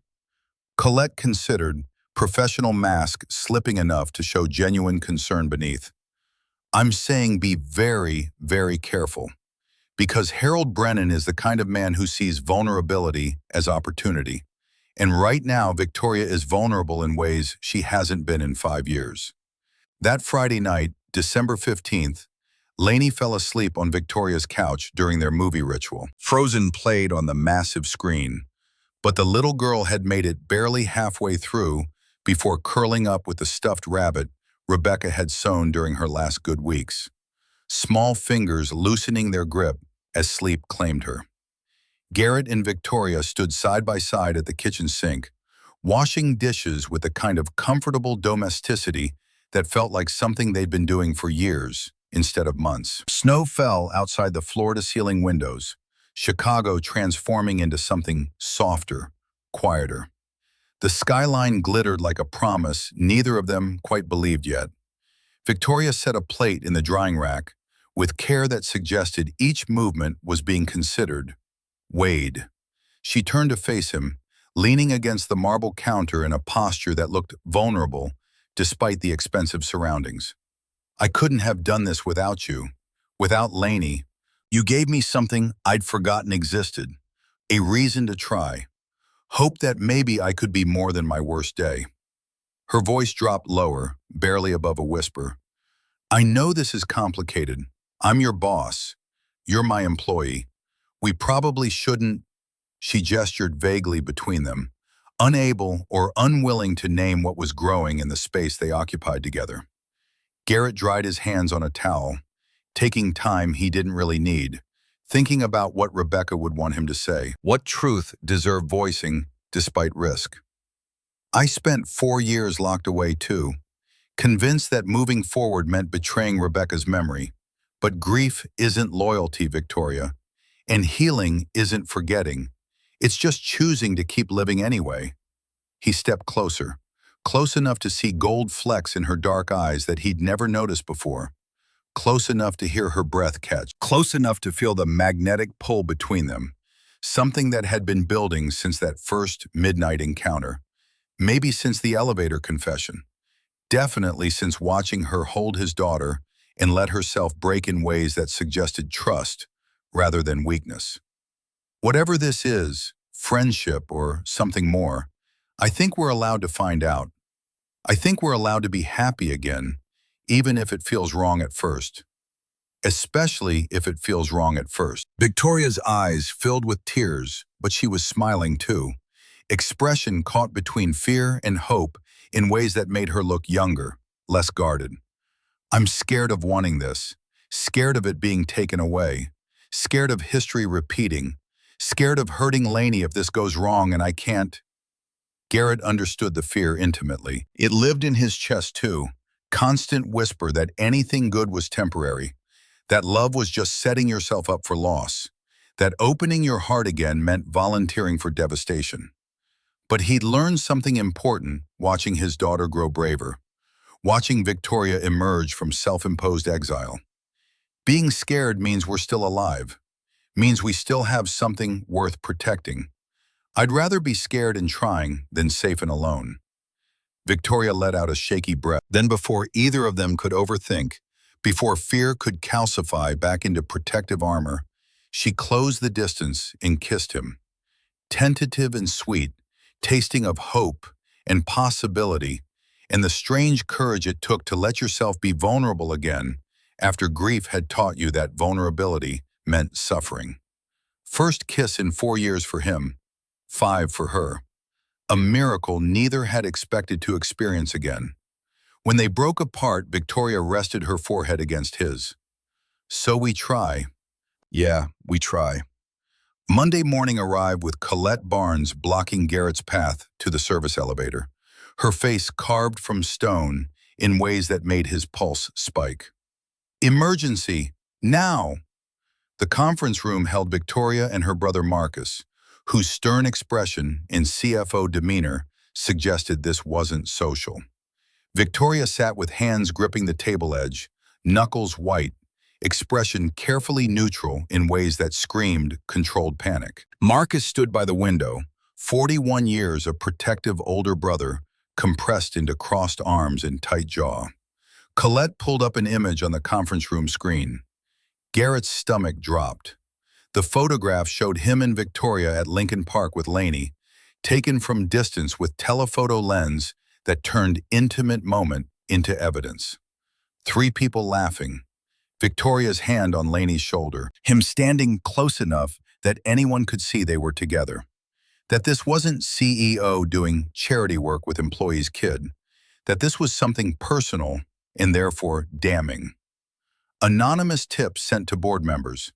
Colette considered, professional mask slipping enough to show genuine concern beneath. I'm saying be very, very careful. Because Harold Brennan is the kind of man who sees vulnerability as opportunity. And right now, Victoria is vulnerable in ways she hasn't been in 5 years. That Friday night, December 15th, Laney fell asleep on Victoria's couch during their movie ritual. Frozen played on the massive screen, But the little girl had made it barely halfway through before curling up with the stuffed rabbit Rebecca had sewn during her last good weeks, small fingers loosening their grip as sleep claimed her. Garrett and Victoria stood side by side at the kitchen sink, washing dishes with a kind of comfortable domesticity that felt like something they'd been doing for years instead of months. Snow fell outside the floor-to-ceiling windows, Chicago transforming into something softer, quieter. The skyline glittered like a promise neither of them quite believed yet. Victoria set a plate in the drying rack with care that suggested each movement was being considered, weighed. She turned to face him, leaning against the marble counter in a posture that looked vulnerable despite the expensive surroundings. "I couldn't have done this without you, without Lainey. You gave me something I'd forgotten existed, a reason to try. Hope that maybe I could be more than my worst day." Her voice dropped lower, barely above a whisper. "I know this is complicated. I'm your boss. You're my employee. We probably shouldn't—" She gestured vaguely between them, unable or unwilling to name what was growing in the space they occupied together. Garrett dried his hands on a towel, taking time he didn't really need, thinking about what Rebecca would want him to say. What truth deserved voicing despite risk? "I spent 4 years locked away too, convinced that moving forward meant betraying Rebecca's memory. But grief isn't loyalty, Victoria, and healing isn't forgetting. It's just choosing to keep living anyway." He stepped closer, close enough to see gold flecks in her dark eyes that he'd never noticed before, close enough to hear her breath catch, close enough to feel the magnetic pull between them, something that had been building since that first midnight encounter, maybe since the elevator confession, definitely since watching her hold his daughter and let herself break in ways that suggested trust rather than weakness. Whatever this is, friendship or something more, I think we're allowed to find out. I think we're allowed to be happy again, even if it feels wrong at first. Especially if it feels wrong at first. Victoria's eyes filled with tears, but she was smiling too, expression caught between fear and hope in ways that made her look younger, less guarded. "I'm scared of wanting this, scared of it being taken away, scared of history repeating, scared of hurting Lainey if this goes wrong and I can't." Garrett understood the fear intimately. It lived in his chest too, constant whisper that anything good was temporary, that love was just setting yourself up for loss, that opening your heart again meant volunteering for devastation. But he'd learned something important watching his daughter grow braver, watching Victoria emerge from self-imposed exile. Being scared means we're still alive, means we still have something worth protecting. I'd rather be scared and trying than safe and alone. Victoria let out a shaky breath. Then before either of them could overthink, before fear could calcify back into protective armor, she closed the distance and kissed him. Tentative and sweet, tasting of hope and possibility, and the strange courage it took to let yourself be vulnerable again after grief had taught you that vulnerability meant suffering. First kiss in 4 years for him, 5 for her. A miracle neither had expected to experience again. When they broke apart, Victoria rested her forehead against his. "So we try." "Yeah, we try." Monday morning arrived with Colette Barnes blocking Garrett's path to the service elevator, her face carved from stone in ways that made his pulse spike. "Emergency! Now!" The conference room held Victoria and her brother Marcus, whose stern expression and CFO demeanor suggested this wasn't social. Victoria sat with hands gripping the table edge, knuckles white, expression carefully neutral in ways that screamed controlled panic. Marcus stood by the window, 41 years of protective older brother, compressed into crossed arms and tight jaw. Colette pulled up an image on the conference room screen. Garrett's stomach dropped. The photograph showed him and Victoria at Lincoln Park with Lainey, taken from distance with telephoto lens that turned intimate moment into evidence. 3 people laughing, Victoria's hand on Lainey's shoulder, him standing close enough that anyone could see they were together. That this wasn't CEO doing charity work with employees' kid, that this was something personal and therefore damning. Anonymous tips sent to board members.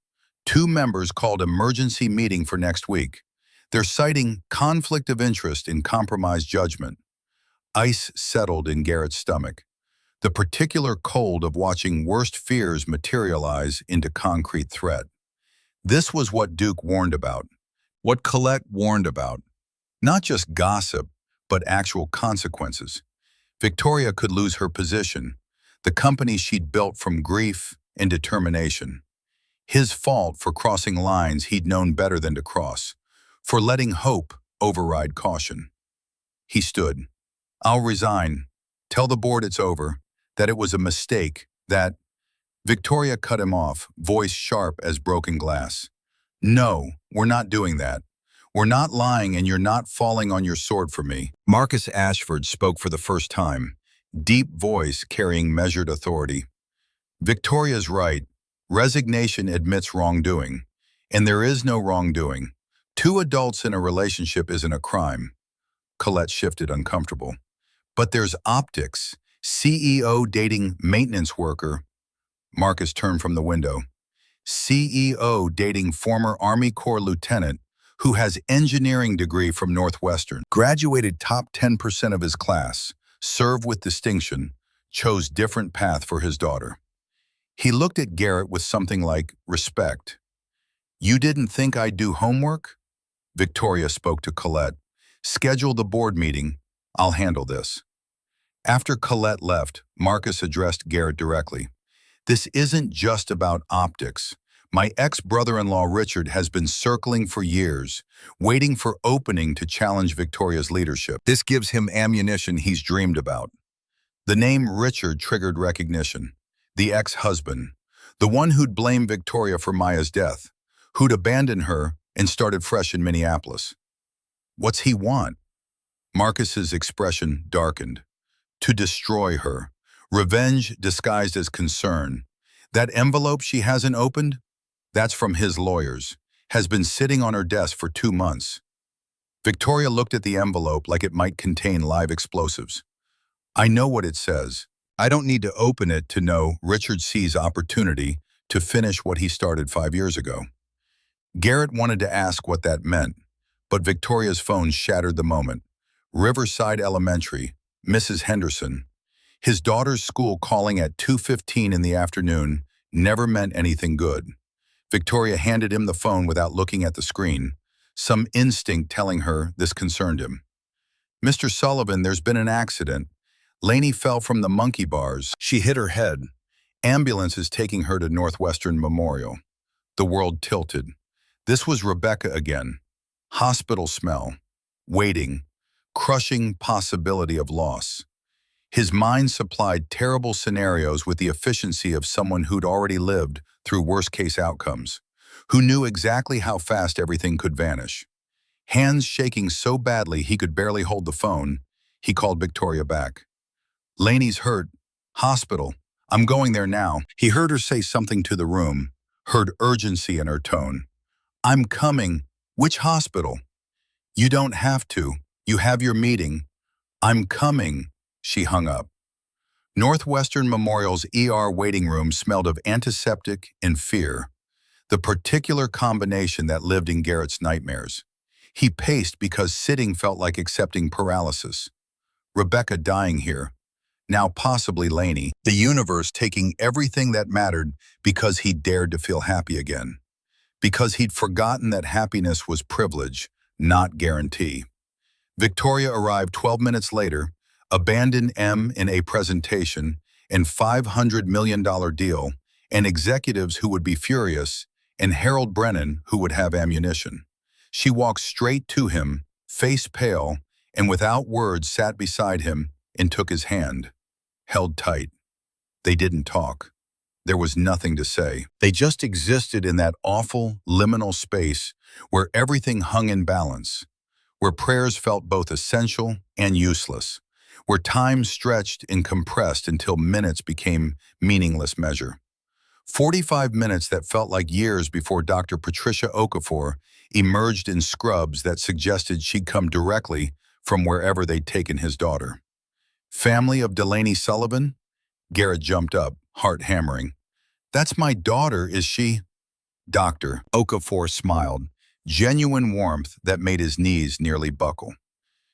2 members called emergency meeting for next week. They're citing conflict of interest in compromised judgment. Ice settled in Garrett's stomach. The particular cold of watching worst fears materialize into concrete threat. This was what Duke warned about. What Colette warned about. Not just gossip, but actual consequences. Victoria could lose her position, the company she'd built from grief and determination. His fault for crossing lines he'd known better than to cross, for letting hope override caution. He stood. I'll resign. Tell the board it's over, that it was a mistake, that... Victoria cut him off, voice sharp as broken glass. No, we're not doing that. We're not lying and you're not falling on your sword for me. Marcus Ashford spoke for the first time, deep voice carrying measured authority. Victoria's right. Resignation admits wrongdoing. And there is no wrongdoing. 2 adults in a relationship isn't a crime. Colette shifted uncomfortable. But there's optics. CEO dating maintenance worker. Marcus turned from the window. CEO dating former Army Corps lieutenant who has engineering degree from Northwestern, graduated top 10% of his class, served with distinction, chose different path for his daughter. He looked at Garrett with something like respect. You didn't think I'd do homework? Victoria spoke to Colette. Schedule the board meeting. I'll handle this. After Colette left, Marcus addressed Garrett directly. This isn't just about optics. My ex-brother-in-law Richard has been circling for years, waiting for opening to challenge Victoria's leadership. This gives him ammunition he's dreamed about. The name Richard triggered recognition. The ex-husband, the one who'd blame Victoria for Maya's death, who'd abandoned her and started fresh in Minneapolis. What's he want? Marcus's expression darkened. To destroy her. Revenge disguised as concern. That envelope she hasn't opened? That's from his lawyers. Has been sitting on her desk for 2 months. Victoria looked at the envelope like it might contain live explosives. I know what it says. I don't need to open it to know Richard sees opportunity to finish what he started 5 years ago. Garrett wanted to ask what that meant, but Victoria's phone shattered the moment. Riverside Elementary, Mrs. Henderson. His daughter's school calling at 2:15 in the afternoon never meant anything good. Victoria handed him the phone without looking at the screen, some instinct telling her this concerned him. Mr. Sullivan, there's been an accident. Lainey fell from the monkey bars. She hit her head. Ambulance is taking her to Northwestern Memorial. The world tilted. This was Rebecca again. Hospital smell. Waiting. Crushing possibility of loss. His mind supplied terrible scenarios with the efficiency of someone who'd already lived through worst-case outcomes, who knew exactly how fast everything could vanish. Hands shaking so badly he could barely hold the phone, he called Victoria back. Lainey's hurt. Hospital. I'm going there now. He heard her say something to the room, heard urgency in her tone. I'm coming. Which hospital? You don't have to. You have your meeting. I'm coming. She hung up. Northwestern Memorial's ER waiting room smelled of antiseptic and fear, the particular combination that lived in Garrett's nightmares. He paced because sitting felt like accepting paralysis. Rebecca dying here. Now possibly Lainey, the universe taking everything that mattered because he dared to feel happy again. Because he'd forgotten that happiness was privilege, not guarantee. Victoria arrived 12 minutes later, abandoned M in a presentation and $500 million deal, and executives who would be furious, and Harold Brennan who would have ammunition. She walked straight to him, face pale, and without words sat beside him and took his hand. Held tight. They didn't talk. There was nothing to say. They just existed in that awful, liminal space where everything hung in balance, where prayers felt both essential and useless, where time stretched and compressed until minutes became meaningless measure. 45 minutes that felt like years before Dr. Patricia Okafor emerged in scrubs that suggested she'd come directly from wherever they'd taken his daughter. Family of Delaney Sullivan? Garrett jumped up, heart hammering. That's my daughter, is she? Doctor, Okafor smiled, genuine warmth that made his knees nearly buckle.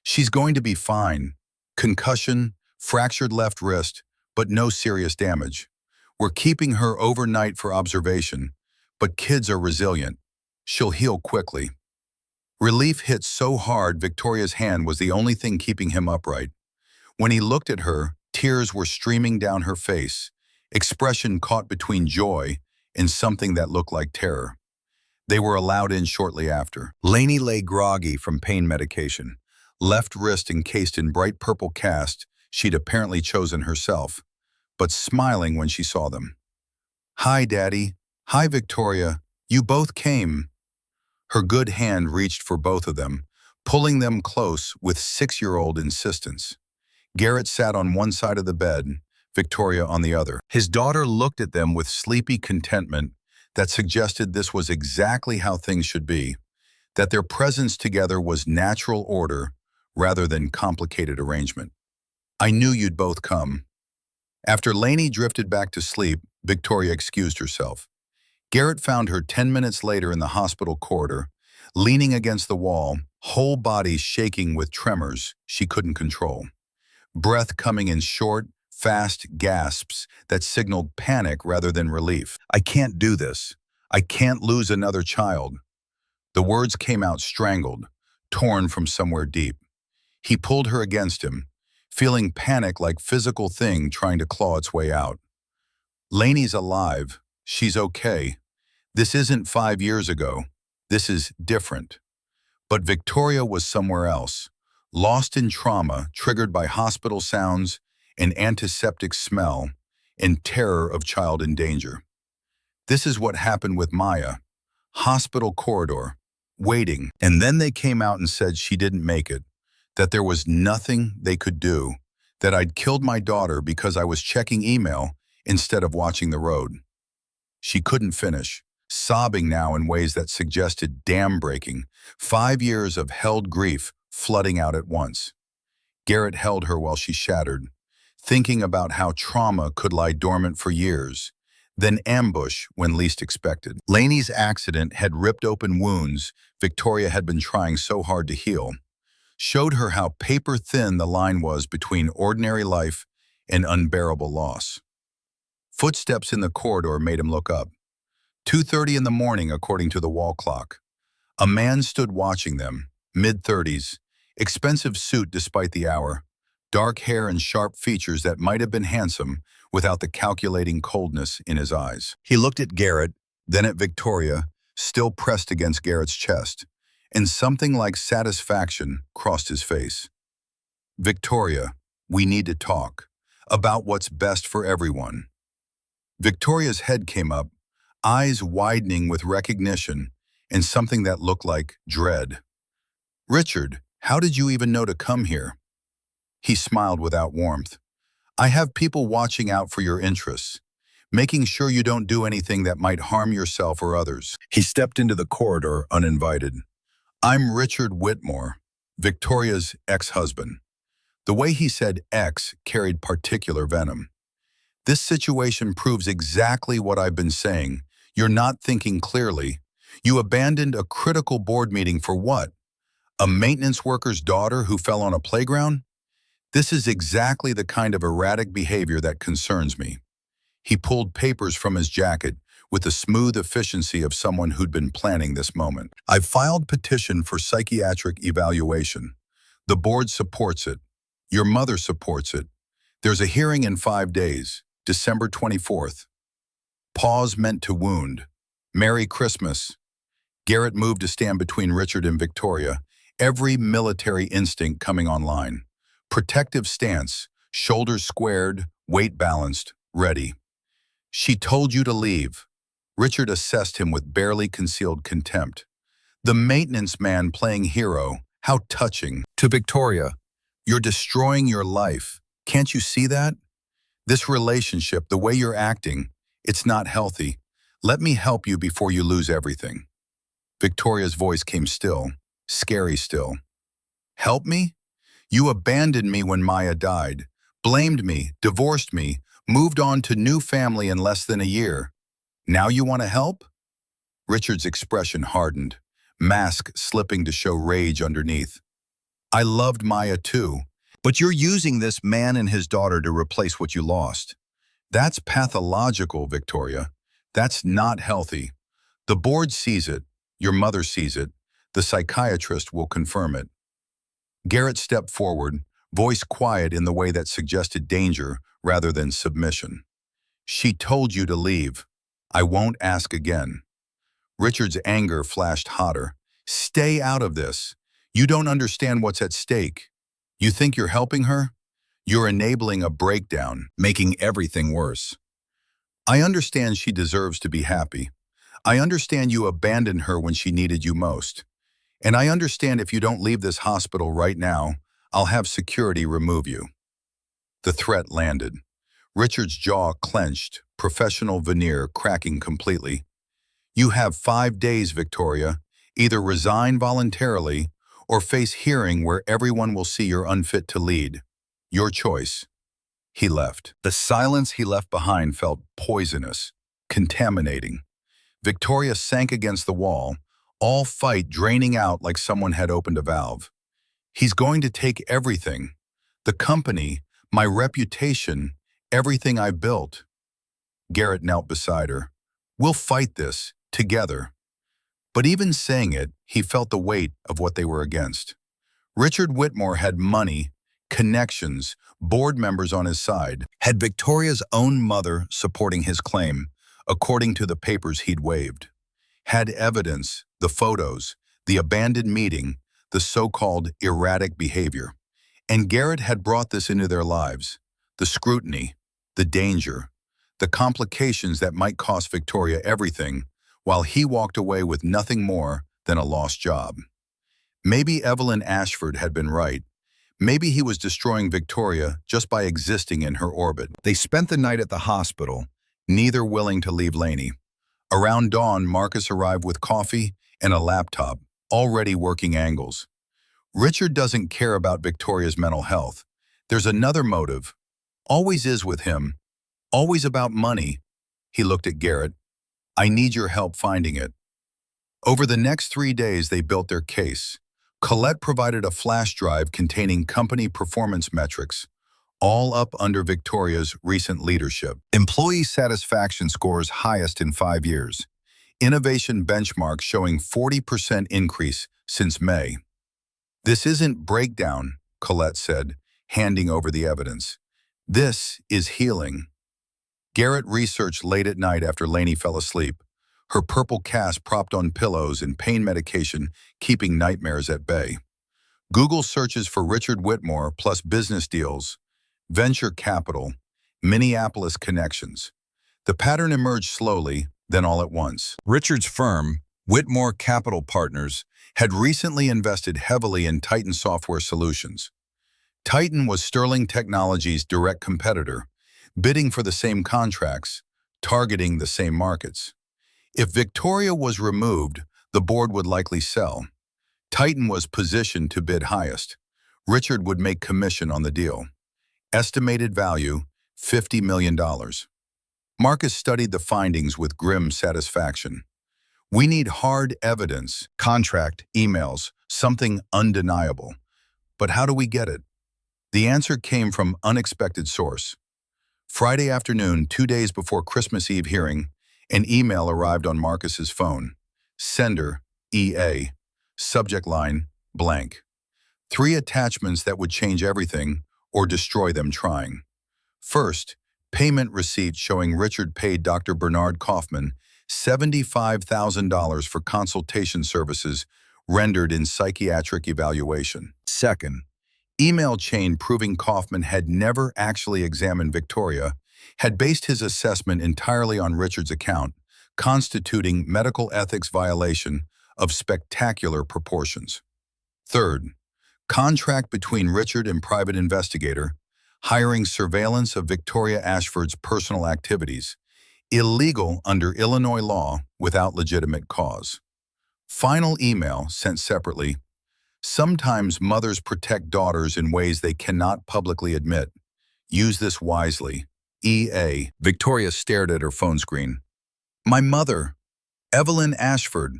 She's going to be fine. Concussion, fractured left wrist, but no serious damage. We're keeping her overnight for observation, but kids are resilient. She'll heal quickly. Relief hit so hard Victoria's hand was the only thing keeping him upright. When he looked at her, tears were streaming down her face, expression caught between joy and something that looked like terror. They were allowed in shortly after. Lainey lay groggy from pain medication, left wrist encased in bright purple cast she'd apparently chosen herself, but smiling when she saw them. Hi, Daddy. Hi, Victoria. You both came. Her good hand reached for both of them, pulling them close with 6-year-old insistence. Garrett sat on one side of the bed, Victoria on the other. His daughter looked at them with sleepy contentment that suggested this was exactly how things should be, that their presence together was natural order rather than complicated arrangement. I knew you'd both come. After Lainey drifted back to sleep, Victoria excused herself. Garrett found her 10 minutes later in the hospital corridor, leaning against the wall, whole body shaking with tremors she couldn't control. Breath coming in short, fast gasps that signaled panic rather than relief. I can't do this. I can't lose another child. The words came out strangled, torn from somewhere deep. He pulled her against him, feeling panic like physical thing trying to claw its way out. Lainey's alive. She's okay. This isn't 5 years ago. This is different. But Victoria was somewhere else, lost in trauma triggered by hospital sounds, an antiseptic smell, and terror of child in danger. This is what happened with Maya. Hospital corridor, waiting, and then they came out and said she didn't make it, that there was nothing they could do, that I'd killed my daughter because I was checking email instead of watching the road. She couldn't finish, sobbing now in ways that suggested dam breaking, 5 years of held grief flooding out at once. Garrett held her while she shattered, thinking about how trauma could lie dormant for years, then ambush when least expected. Lainey's accident had ripped open wounds Victoria had been trying so hard to heal, showed her how paper-thin the line was between ordinary life and unbearable loss. Footsteps in the corridor made him look up. 2:30 in the morning, according to the wall clock. A man stood watching them, mid-30s, expensive suit despite the hour, dark hair and sharp features that might have been handsome without the calculating coldness in his eyes. He looked at Garrett, then at Victoria, still pressed against Garrett's chest, and something like satisfaction crossed his face. Victoria, we need to talk about what's best for everyone. Victoria's head came up, eyes widening with recognition and something that looked like dread. Richard, how did you even know to come here? He smiled without warmth. I have people watching out for your interests, making sure you don't do anything that might harm yourself or others. He stepped into the corridor uninvited. I'm Richard Whitmore, Victoria's ex-husband. The way he said ex carried particular venom. This situation proves exactly what I've been saying. You're not thinking clearly. You abandoned a critical board meeting for what? A maintenance worker's daughter who fell on a playground? This is exactly the kind of erratic behavior that concerns me. He pulled papers from his jacket with the smooth efficiency of someone who'd been planning this moment. I've filed petition for psychiatric evaluation. The board supports it. Your mother supports it. There's a hearing in 5 days, December 24th. Pause meant to wound. Merry Christmas. Garrett moved to stand between Richard and Victoria, every military instinct coming online. Protective stance, shoulders squared, weight balanced, ready. She told you to leave. Richard assessed him with barely concealed contempt. The maintenance man playing hero, how touching. To Victoria, you're destroying your life. Can't you see that? This relationship, the way you're acting, It's not healthy. Let me help you before you lose everything. Victoria's voice came still, scary still. Help me? You abandoned me when Maya died, blamed me, divorced me, moved on to new family in less than a year. Now you want to help? Richard's expression hardened, mask slipping to show rage underneath. I loved Maya too, but you're using this man and his daughter to replace what you lost. That's pathological, Victoria. That's not healthy. The board sees it. Your mother sees it. The psychiatrist will confirm it. Garrett stepped forward, voice quiet in the way that suggested danger rather than submission. She told you to leave. I won't ask again. Richard's anger flashed hotter. Stay out of this. You don't understand what's at stake. You think you're helping her? You're enabling a breakdown, making everything worse. I understand she deserves to be happy. I understand you abandoned her when she needed you most. And I understand if you don't leave this hospital right now, I'll have security remove you. The threat landed. Richard's jaw clenched, professional veneer cracking completely. You have 5 days, Victoria. Either resign voluntarily or face hearing where everyone will see you're unfit to lead. Your choice. He left. The silence he left behind felt poisonous, contaminating. Victoria sank against the wall, all fight draining out like someone had opened a valve. He's going to take everything. The company, my reputation, everything I built. Garrett knelt beside her. We'll fight this, together. But even saying it, he felt the weight of what they were against. Richard Whitmore had money, connections, board members on his side, had Victoria's own mother supporting his claim, according to the papers he'd waived. Had evidence, the photos, the abandoned meeting, the so-called erratic behavior. And Garrett had brought this into their lives. The scrutiny, the danger, the complications that might cost Victoria everything, while he walked away with nothing more than a lost job. Maybe Evelyn Ashford had been right. Maybe he was destroying Victoria just by existing in her orbit. They spent the night at the hospital, neither willing to leave Laney. Around dawn, Marcus arrived with coffee and a laptop, already working angles. Richard doesn't care about Victoria's mental health. There's another motive. Always is with him. Always about money. He looked at Garrett. I need your help finding it. Over the next 3 days, they built their case. Colette provided a flash drive containing company performance metrics, all up under Victoria's recent leadership. Employee satisfaction scores highest in 5 years. Innovation benchmark showing 40% increase since May. This isn't breakdown, Colette said, handing over the evidence. This is healing. Garrett researched late at night after Laney fell asleep, her purple cast propped on pillows and pain medication keeping nightmares at bay. Google searches for Richard Whitmore plus business deals, venture capital, Minneapolis connections. The pattern emerged slowly, then all at once. Richard's firm, Whitmore Capital Partners, had recently invested heavily in Titan Software Solutions. Titan was Sterling Technologies' direct competitor, bidding for the same contracts, targeting the same markets. If Victoria was removed, the board would likely sell. Titan was positioned to bid highest. Richard would make commission on the deal. Estimated value, $50 million. Marcus studied the findings with grim satisfaction. We need hard evidence, contract, emails, something undeniable. But how do we get it? The answer came from unexpected source. Friday afternoon, 2 days before Christmas Eve hearing, an email arrived on Marcus's phone. Sender, EA. Subject line, blank. 3 attachments that would change everything or destroy them trying. First, payment receipt showing Richard paid Dr. Bernard Kaufman $75,000 for consultation services rendered in psychiatric evaluation. Second, email chain proving Kaufman had never actually examined Victoria, had based his assessment entirely on Richard's account, constituting medical ethics violation of spectacular proportions. Third, contract between Richard and private investigator, hiring surveillance of Victoria Ashford's personal activities, Illegal under Illinois law without legitimate cause. Final email sent separately. Sometimes mothers protect daughters in ways they cannot publicly admit. Use this wisely. EA. Victoria stared at her phone screen. My mother, Evelyn Ashford.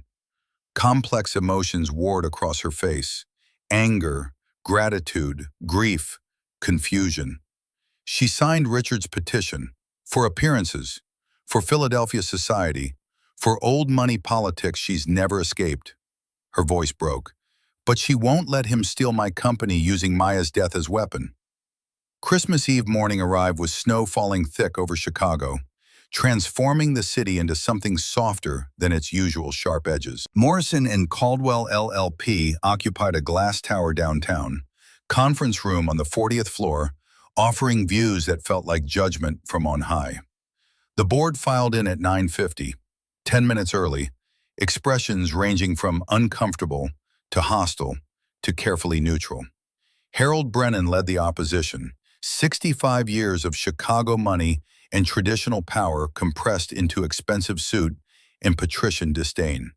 Complex emotions warred across her face. Anger, gratitude, grief, confusion. She signed Richard's petition for appearances, for Philadelphia society, for old money politics she's never escaped. Her voice broke. But she won't let him steal my company using Maya's death as weapon. Christmas Eve morning arrived with snow falling thick over Chicago, transforming the city into something softer than its usual sharp edges. Morrison and Caldwell LLP occupied a glass tower downtown, conference room on the 40th floor, offering views that felt like judgment from on high. The board filed in at 9:50, 10 minutes early, expressions ranging from uncomfortable to hostile to carefully neutral. Harold Brennan led the opposition, 65 years of Chicago money and traditional power compressed into expensive suit and patrician disdain.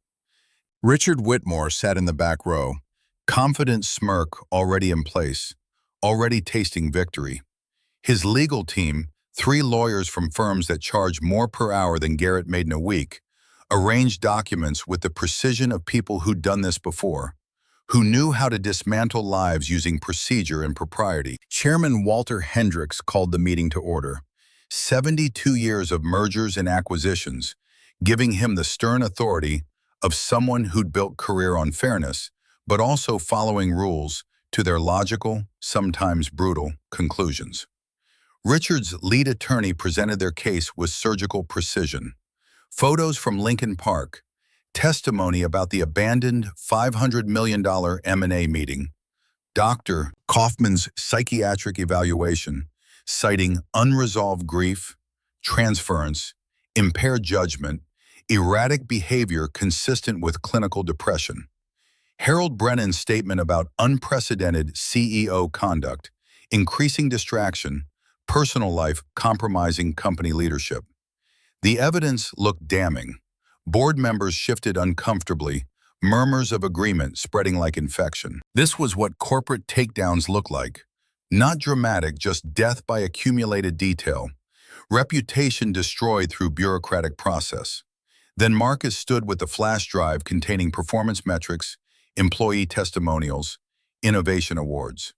Richard Whitmore sat in the back row, confident smirk already in place, already tasting victory. His legal team, 3 lawyers from firms that charge more per hour than Garrett made in a week, arranged documents with the precision of people who'd done this before, who knew how to dismantle lives using procedure and propriety. Chairman Walter Hendricks called the meeting to order. 72 years of mergers and acquisitions, giving him the stern authority of someone who'd built career on fairness, but also following rules to their logical, sometimes brutal, conclusions. Richard's lead attorney presented their case with surgical precision. Photos from Lincoln Park, testimony about the abandoned $500 million M&A meeting, Dr. Kaufman's psychiatric evaluation, citing unresolved grief, transference, impaired judgment, erratic behavior consistent with clinical depression. Harold Brennan's statement about unprecedented CEO conduct, increasing distraction, personal life compromising company leadership. The evidence looked damning. Board members shifted uncomfortably, murmurs of agreement spreading like infection. This was what corporate takedowns look like. Not dramatic, just death by accumulated detail. Reputation destroyed through bureaucratic process. Then Marcus stood with the flash drive containing performance metrics, employee testimonials, innovation awards.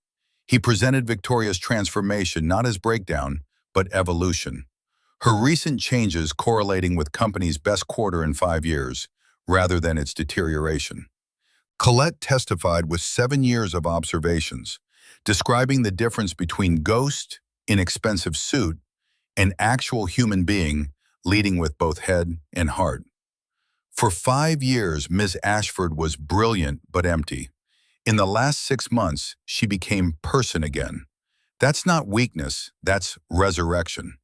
He presented Victoria's transformation not as breakdown, but evolution. Her recent changes correlating with company's best quarter in 5 years, rather than its deterioration. Colette testified with 7 years of observations, describing the difference between ghost, inexpensive suit, and actual human being leading with both head and heart. For 5 years, Ms. Ashford was brilliant but empty. In the last 6 months, she became person again. That's not weakness, that's resurrection.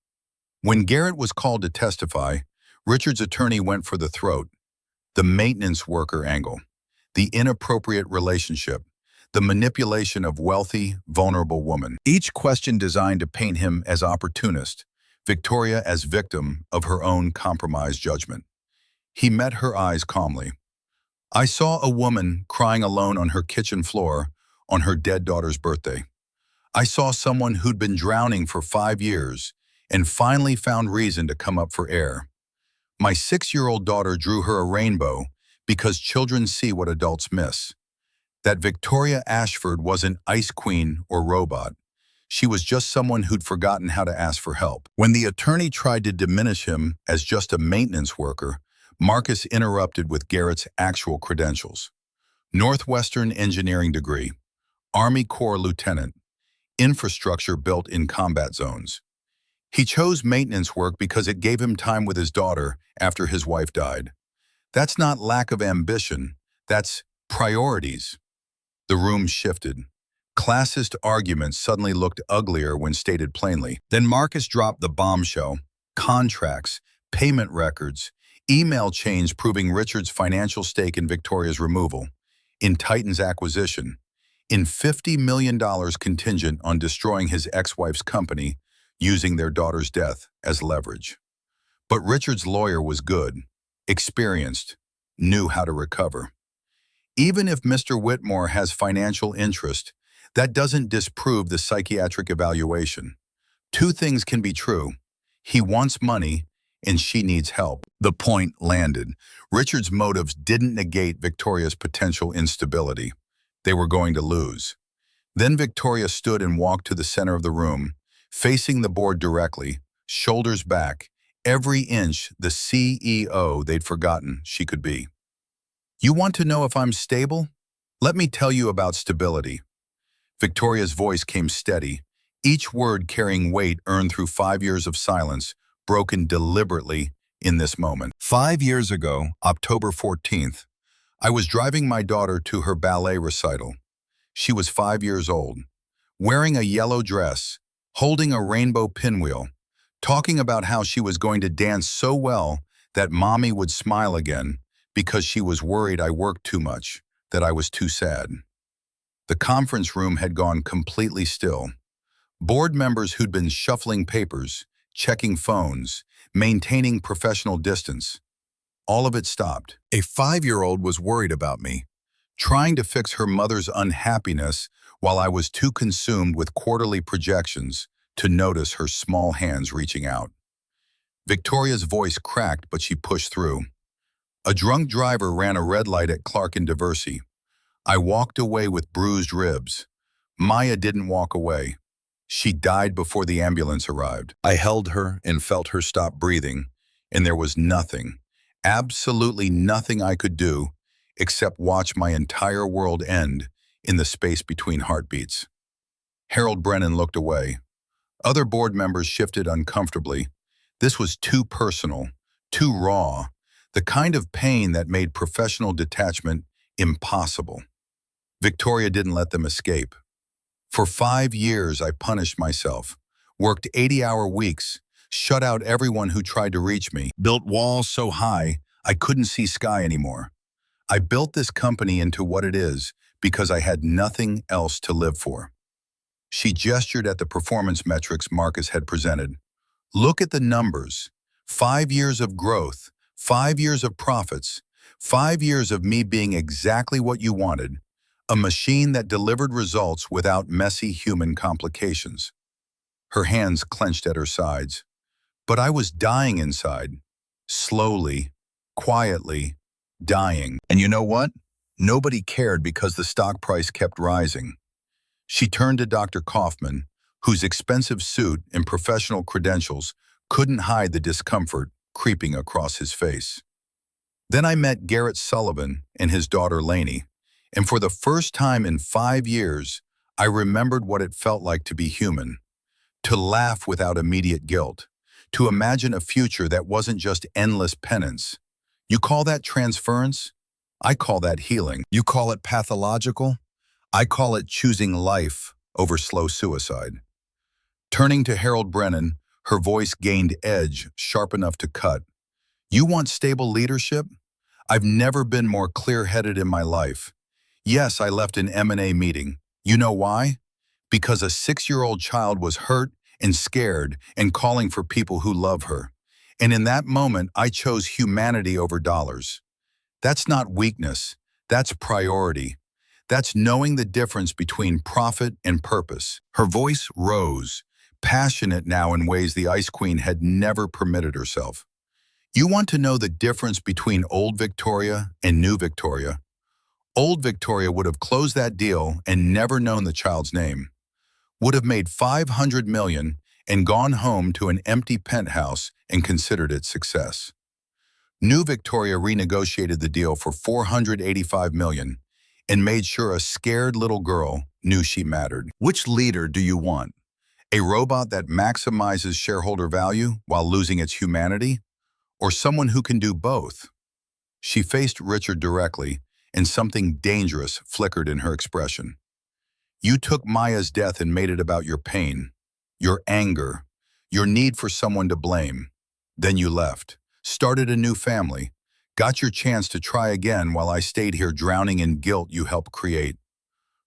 When Garrett was called to testify, Richard's attorney went for the throat, the maintenance worker angle, the inappropriate relationship, the manipulation of wealthy, vulnerable woman. Each question designed to paint him as opportunist, Victoria as victim of her own compromised judgment. He met her eyes calmly. I saw a woman crying alone on her kitchen floor on her dead daughter's birthday. I saw someone who'd been drowning for 5 years and finally found reason to come up for air. My 6-year-old daughter drew her a rainbow because children see what adults miss. That Victoria Ashford wasn't ice queen or robot. She was just someone who'd forgotten how to ask for help. When the attorney tried to diminish him as just a maintenance worker, Marcus interrupted with Garrett's actual credentials. Northwestern engineering degree, Army Corps lieutenant, infrastructure built in combat zones. He chose maintenance work because it gave him time with his daughter after his wife died. That's not lack of ambition, that's priorities. The room shifted. Classist arguments suddenly looked uglier when stated plainly. Then Marcus dropped the bombshell, contracts, payment records, email chains proving Richard's financial stake in Victoria's removal, in Titan's acquisition, in $50 million contingent on destroying his ex-wife's company, using their daughter's death as leverage. But Richard's lawyer was good, experienced, knew how to recover. Even if Mr. Whitmore has financial interest, that doesn't disprove the psychiatric evaluation. Two things can be true. He wants money, and she needs help. The point landed. Richard's motives didn't negate Victoria's potential instability. They were going to lose. Then Victoria stood and walked to the center of the room, facing the board directly, shoulders back, every inch the CEO they'd forgotten she could be. You want to know if I'm stable? Let me tell you about stability. Victoria's voice came steady, each word carrying weight earned through 5 years of silence, broken deliberately in this moment. 5 years ago, October 14th, I was driving my daughter to her ballet recital. She was 5 years old, wearing a yellow dress, holding a rainbow pinwheel, talking about how she was going to dance so well that mommy would smile again because she was worried I worked too much, that I was too sad. The conference room had gone completely still. Board members who'd been shuffling papers, checking phones, maintaining professional distance. All of it stopped. A 5-year-old was worried about me, trying to fix her mother's unhappiness while I was too consumed with quarterly projections to notice her small hands reaching out. Victoria's voice cracked, but she pushed through. A drunk driver ran a red light at Clark and Diversey. I walked away with bruised ribs. Maya didn't walk away. She died before the ambulance arrived. I held her and felt her stop breathing, and there was nothing, absolutely nothing I could do except watch my entire world end in the space between heartbeats. Harold Brennan looked away. Other board members shifted uncomfortably. This was too personal, too raw, the kind of pain that made professional detachment impossible. Victoria didn't let them escape. For 5 years, I punished myself, worked 80-hour weeks, shut out everyone who tried to reach me, built walls so high I couldn't see sky anymore. I built this company into what it is because I had nothing else to live for. She gestured at the performance metrics Marcus had presented. Look at the numbers. 5 years of growth, 5 years of profits, 5 years of me being exactly what you wanted, a machine that delivered results without messy human complications. Her hands clenched at her sides. But I was dying inside, slowly, quietly, dying. And you know what? Nobody cared because the stock price kept rising. She turned to Dr. Kaufman, whose expensive suit and professional credentials couldn't hide the discomfort creeping across his face. Then I met Garrett Sullivan and his daughter Lainey, and for the first time in 5 years, I remembered what it felt like to be human, to laugh without immediate guilt, to imagine a future that wasn't just endless penance. You call that transference? I call that healing. You call it pathological? I call it choosing life over slow suicide. Turning to Harold Brennan, her voice gained edge, sharp enough to cut. You want stable leadership? I've never been more clear-headed in my life. Yes, I left an M&A meeting. You know why? Because a 6-year-old child was hurt and scared and calling for people who love her. And in that moment, I chose humanity over dollars. That's not weakness. That's priority. That's knowing the difference between profit and purpose. Her voice rose, passionate now in ways the Ice Queen had never permitted herself. You want to know the difference between old Victoria and new Victoria? Old Victoria would have closed that deal and never known the child's name, would have made $500 million and gone home to an empty penthouse and considered it success. New Victoria renegotiated the deal for $485 million and made sure a scared little girl knew she mattered. Which leader do you want? A robot that maximizes shareholder value while losing its humanity? Or someone who can do both? She faced Richard directly, and something dangerous flickered in her expression. You took Maya's death and made it about your pain, your anger, your need for someone to blame. Then you left, started a new family, got your chance to try again while I stayed here drowning in guilt you helped create.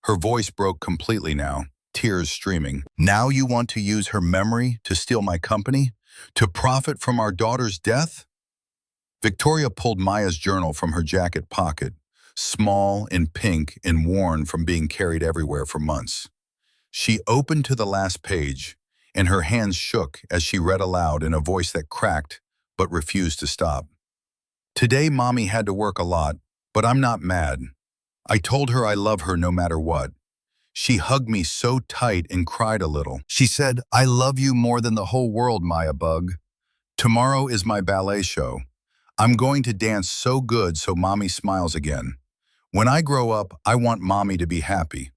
Her voice broke completely now, tears streaming. Now you want to use her memory to steal my company? To profit from our daughter's death? Victoria pulled Maya's journal from her jacket pocket, small and pink and worn from being carried everywhere for months. She opened to the last page, and her hands shook as she read aloud in a voice that cracked but refused to stop. Today, Mommy had to work a lot, but I'm not mad. I told her I love her no matter what. She hugged me so tight and cried a little. She said, I love you more than the whole world, Maya Bug. Tomorrow is my ballet show. I'm going to dance so good so Mommy smiles again. When I grow up, I want Mommy to be happy.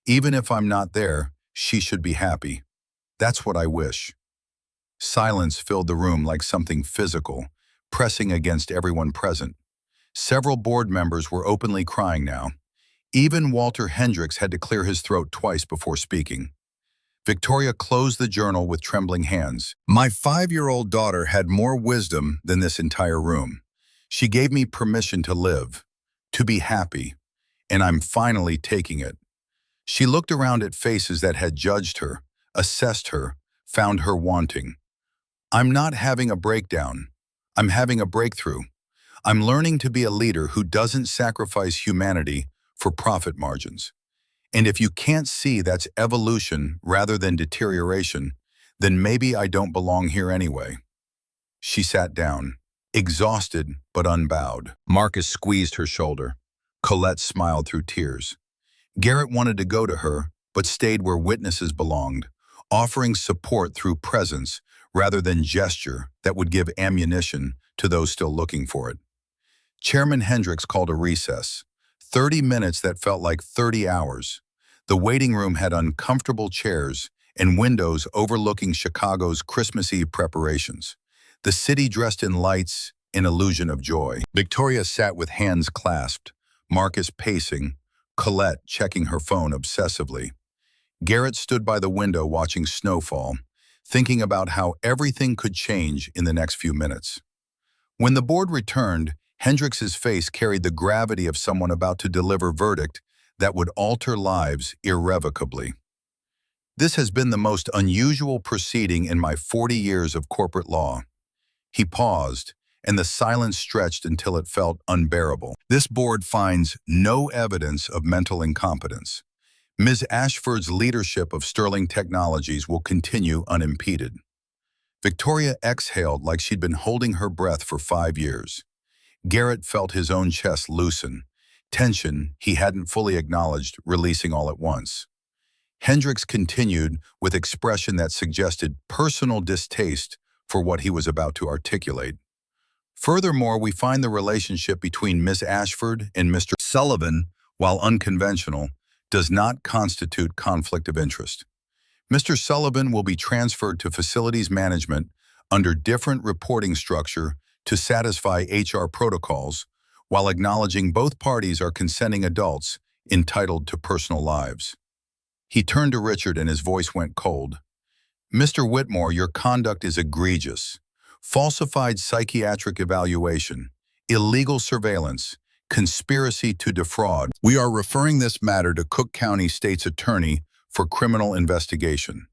Even if I'm not there, she should be happy. That's what I wish. Silence filled the room like something physical, pressing against everyone present. Several board members were openly crying now. Even Walter Hendricks had to clear his throat twice before speaking. Victoria closed the journal with trembling hands. My 5-year-old daughter had more wisdom than this entire room. She gave me permission to live, to be happy, and I'm finally taking it. She looked around at faces that had judged her, assessed her, found her wanting. I'm not having a breakdown. I'm having a breakthrough. I'm learning to be a leader who doesn't sacrifice humanity for profit margins. And if you can't see that's evolution rather than deterioration, then maybe I don't belong here anyway. She sat down, exhausted but unbowed. Marcus squeezed her shoulder. Colette smiled through tears. Garrett wanted to go to her, but stayed where witnesses belonged, offering support through presence rather than gesture that would give ammunition to those still looking for it. Chairman Hendricks called a recess. 30 minutes that felt like 30 hours. The waiting room had uncomfortable chairs and windows overlooking Chicago's Christmas Eve preparations. The city dressed in lights, an illusion of joy. Victoria sat with hands clasped, Marcus pacing, Colette checking her phone obsessively. Garrett stood by the window watching snowfall, thinking about how everything could change in the next few minutes. When the board returned, Hendricks's face carried the gravity of someone about to deliver verdict that would alter lives irrevocably. This has been the most unusual proceeding in my 40 years of corporate law. He paused, and the silence stretched until it felt unbearable. This board finds no evidence of mental incompetence. Ms. Ashford's leadership of Sterling Technologies will continue unimpeded. Victoria exhaled like she'd been holding her breath for 5 years. Garrett felt his own chest loosen, tension he hadn't fully acknowledged releasing all at once. Hendricks continued with expression that suggested personal distaste for what he was about to articulate. Furthermore, we find the relationship between Miss Ashford and Mr. Sullivan, while unconventional, does not constitute conflict of interest. Mr. Sullivan will be transferred to facilities management under different reporting structure to satisfy HR protocols, while acknowledging both parties are consenting adults entitled to personal lives. He turned to Richard and his voice went cold. Mr. Whitmore, your conduct is egregious. Falsified psychiatric evaluation, illegal surveillance, conspiracy to defraud. We are referring this matter to Cook County State's Attorney for criminal investigation.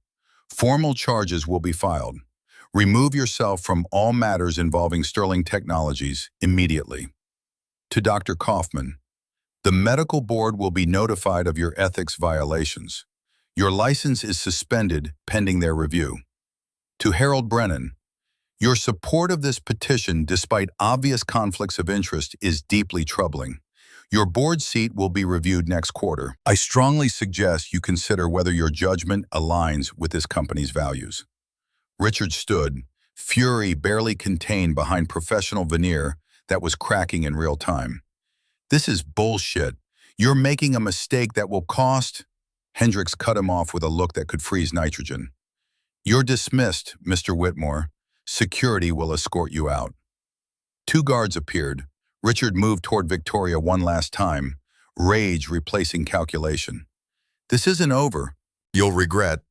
Formal charges will be filed. Remove yourself from all matters involving Sterling Technologies immediately. To Dr. Kaufman, the medical board will be notified of your ethics violations. Your license is suspended pending their review. To Harold Brennan, your support of this petition, despite obvious conflicts of interest, is deeply troubling. Your board seat will be reviewed next quarter. I strongly suggest you consider whether your judgment aligns with this company's values. Richard stood, fury barely contained behind professional veneer that was cracking in real time. This is bullshit. You're making a mistake that will cost... Hendricks cut him off with a look that could freeze nitrogen. You're dismissed, Mr. Whitmore. Security will escort you out. 2 guards appeared. Richard moved toward Victoria one last time, rage replacing calculation. This isn't over. You'll regret.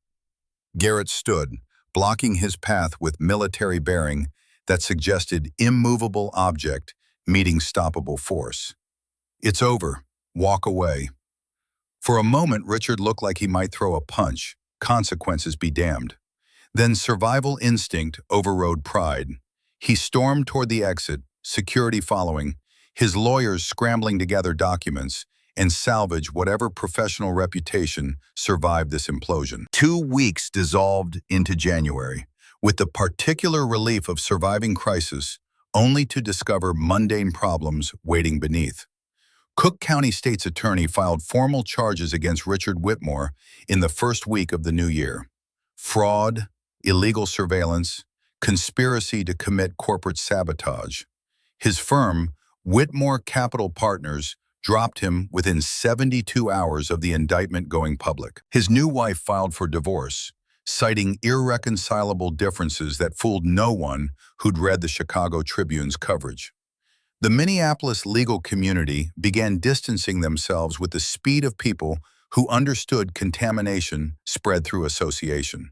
Garrett stood, blocking his path with military bearing that suggested immovable object meeting stoppable force. It's over. Walk away. For a moment, Richard looked like he might throw a punch. Consequences be damned. Then survival instinct overrode pride. He stormed toward the exit, security following, his lawyers scrambling to gather documents and salvage whatever professional reputation survived this implosion. 2 weeks dissolved into January, with the particular relief of surviving crisis only to discover mundane problems waiting beneath. Cook County State's attorney filed formal charges against Richard Whitmore in the first week of the new year. Fraud, illegal surveillance, conspiracy to commit corporate sabotage. His firm, Whitmore Capital Partners, dropped him within 72 hours of the indictment going public. His new wife filed for divorce, citing irreconcilable differences that fooled no one who'd read the Chicago Tribune's coverage. The Minneapolis legal community began distancing themselves with the speed of people who understood contamination spread through association.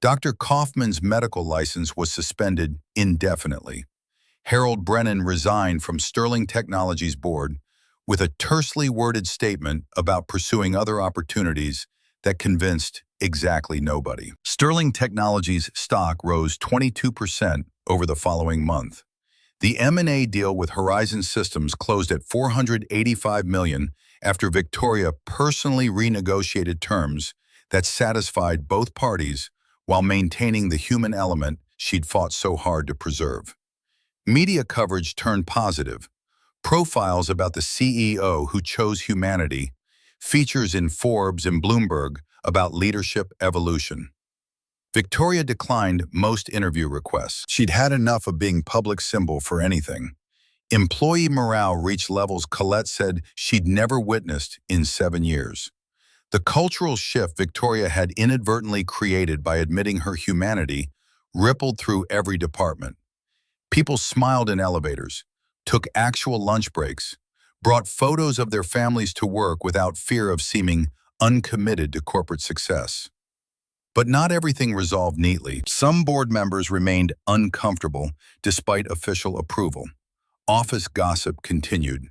Dr. Kaufman's medical license was suspended indefinitely. Harold Brennan resigned from Sterling Technologies' board with a tersely worded statement about pursuing other opportunities that convinced exactly nobody. Sterling Technologies' stock rose 22% over the following month. The M&A deal with Horizon Systems closed at $485 million after Victoria personally renegotiated terms that satisfied both parties while maintaining the human element she'd fought so hard to preserve. Media coverage turned positive. Profiles about the CEO who chose humanity, features in Forbes and Bloomberg about leadership evolution. Victoria declined most interview requests. She'd had enough of being public symbol for anything. Employee morale reached levels Colette said she'd never witnessed in 7 years. The cultural shift Victoria had inadvertently created by admitting her humanity rippled through every department. People smiled in elevators, took actual lunch breaks, brought photos of their families to work without fear of seeming uncommitted to corporate success. But not everything resolved neatly. Some board members remained uncomfortable despite official approval. Office gossip continued.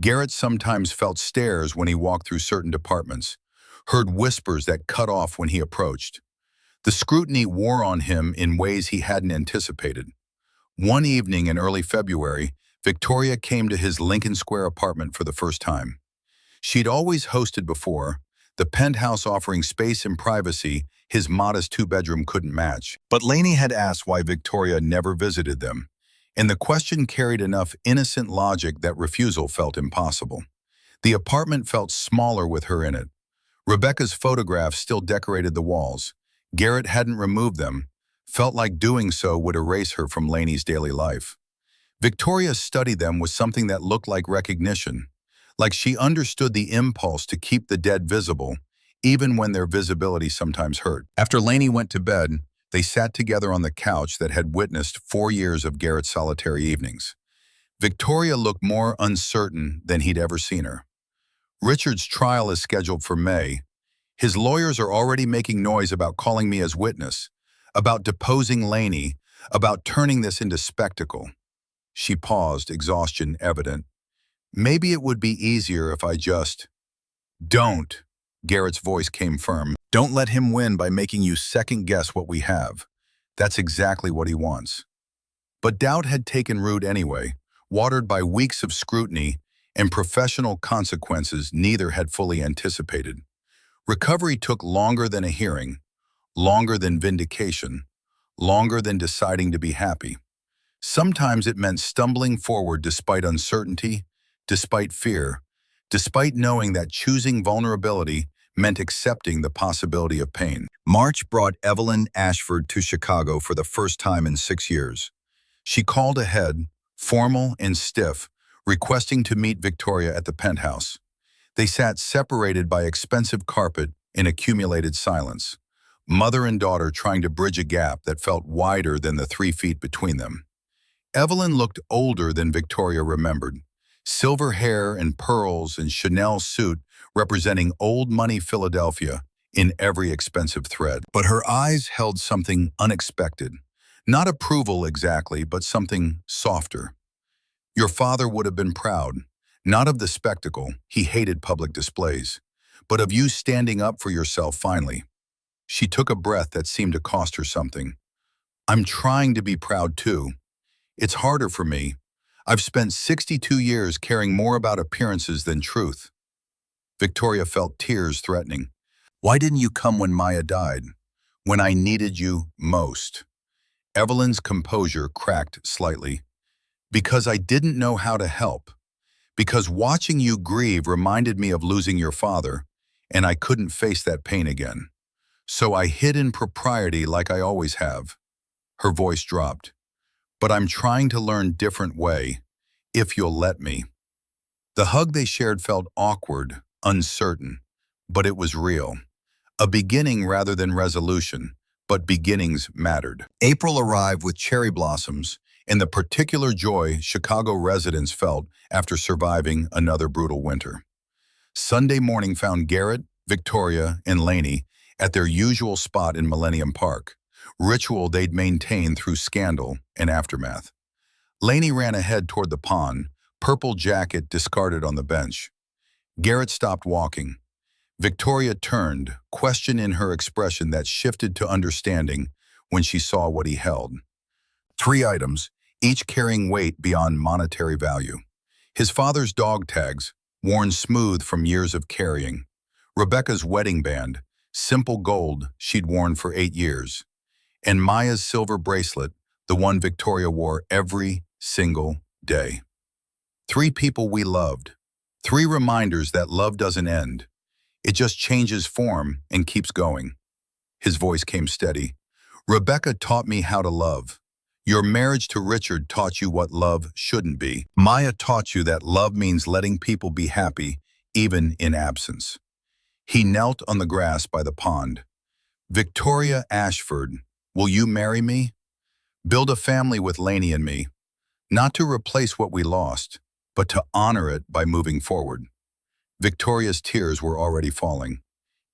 Garrett sometimes felt stares when he walked through certain departments, heard whispers that cut off when he approached. The scrutiny wore on him in ways he hadn't anticipated. One evening in early February, Victoria came to his Lincoln Square apartment for the first time. She'd always hosted before, the penthouse offering space and privacy his modest two-bedroom couldn't match. But Lainey had asked why Victoria never visited them, and the question carried enough innocent logic that refusal felt impossible. The apartment felt smaller with her in it. Rebecca's photographs still decorated the walls. Garrett hadn't removed them, felt like doing so would erase her from Lainey's daily life. Victoria studied them with something that looked like recognition, like she understood the impulse to keep the dead visible, even when their visibility sometimes hurt. After Lainey went to bed, they sat together on the couch that had witnessed 4 years of Garrett's solitary evenings. Victoria looked more uncertain than he'd ever seen her. Richard's trial is scheduled for May. His lawyers are already making noise about calling me as witness, about deposing Lainey, about turning this into spectacle. She paused, exhaustion evident. Maybe it would be easier if I just... Don't, Garrett's voice came firm. Don't let him win by making you second-guess what we have. That's exactly what he wants. But doubt had taken root anyway, watered by weeks of scrutiny and professional consequences neither had fully anticipated. Recovery took longer than a hearing, longer than vindication, longer than deciding to be happy. Sometimes it meant stumbling forward despite uncertainty, despite fear, despite knowing that choosing vulnerability meant accepting the possibility of pain. March brought Evelyn Ashford to Chicago for the first time in 6 years. She called ahead, formal and stiff, requesting to meet Victoria at the penthouse. They sat separated by expensive carpet in accumulated silence, mother and daughter trying to bridge a gap that felt wider than the 3 feet between them. Evelyn looked older than Victoria remembered. Silver hair and pearls and Chanel suit representing old money Philadelphia in every expensive thread. But her eyes held something unexpected. Not approval exactly, but something softer. Your father would have been proud, not of the spectacle, he hated public displays, but of you standing up for yourself finally. She took a breath that seemed to cost her something. I'm trying to be proud too. It's harder for me. I've spent 62 years caring more about appearances than truth. Victoria felt tears threatening. Why didn't you come when Maya died? When I needed you most? Evelyn's composure cracked slightly. Because I didn't know how to help. Because watching you grieve reminded me of losing your father, and I couldn't face that pain again. So I hid in propriety like I always have. Her voice dropped. But I'm trying to learn different way, if you'll let me. The hug they shared felt awkward, uncertain, but it was real. A beginning rather than resolution, but beginnings mattered. April arrived with cherry blossoms and the particular joy Chicago residents felt after surviving another brutal winter. Sunday morning found Garrett, Victoria, and Lainey at their usual spot in Millennium Park, ritual they'd maintained through scandal and aftermath. Lainey ran ahead toward the pond, purple jacket discarded on the bench. Garrett stopped walking. Victoria turned, question in her expression that shifted to understanding when she saw what he held. 3 items, each carrying weight beyond monetary value. His father's dog tags, worn smooth from years of carrying. Rebecca's wedding band, simple gold she'd worn for 8 years. And Maya's silver bracelet, the one Victoria wore every single day. 3 people we loved. 3 reminders that love doesn't end. It just changes form and keeps going. His voice came steady. Rebecca taught me how to love. Your marriage to Richard taught you what love shouldn't be. Maya taught you that love means letting people be happy, even in absence. He knelt on the grass by the pond. Victoria Ashford, will you marry me? Build a family with Lainey and me. Not to replace what we lost, but to honor it by moving forward. Victoria's tears were already falling.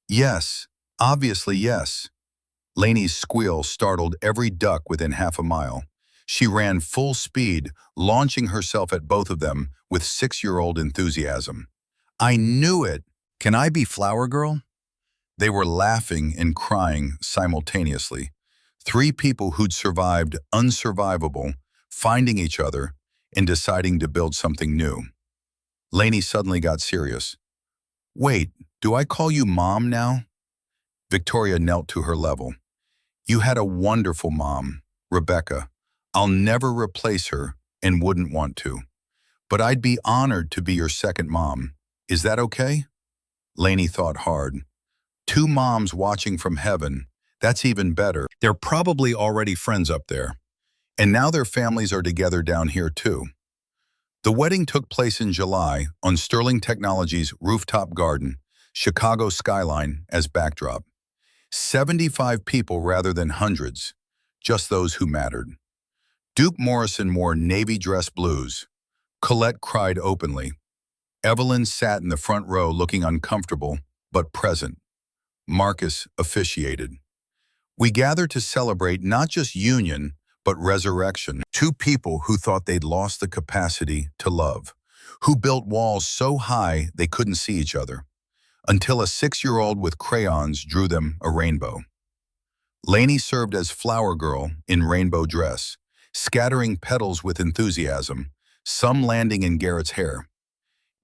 Yes, obviously yes. Lainey's squeal startled every duck within half a mile. She ran full speed, launching herself at both of them with 6-year-old enthusiasm. I knew it! Can I be Flower Girl? They were laughing and crying simultaneously. 3 people who'd survived unsurvivable, finding each other and deciding to build something new. Lainey suddenly got serious. Wait, do I call you Mom now? Victoria knelt to her level. You had a wonderful mom, Rebecca. I'll never replace her and wouldn't want to. But I'd be honored to be your second mom. Is that okay? Lainey thought hard. 2 moms watching from heaven, that's even better. They're probably already friends up there. And now their families are together down here too. The wedding took place in July on Sterling Technologies' rooftop garden, Chicago skyline as backdrop. 75 people rather than hundreds, just those who mattered. Duke Morrison wore navy dress blues. Colette cried openly. Evelyn sat in the front row looking uncomfortable, but present. Marcus officiated. We gathered to celebrate not just union, but resurrection. 2 people who thought they'd lost the capacity to love, who built walls so high they couldn't see each other, until a 6-year-old with crayons drew them a rainbow. Lainey served as Flower Girl in rainbow dress, scattering petals with enthusiasm, some landing in Garrett's hair.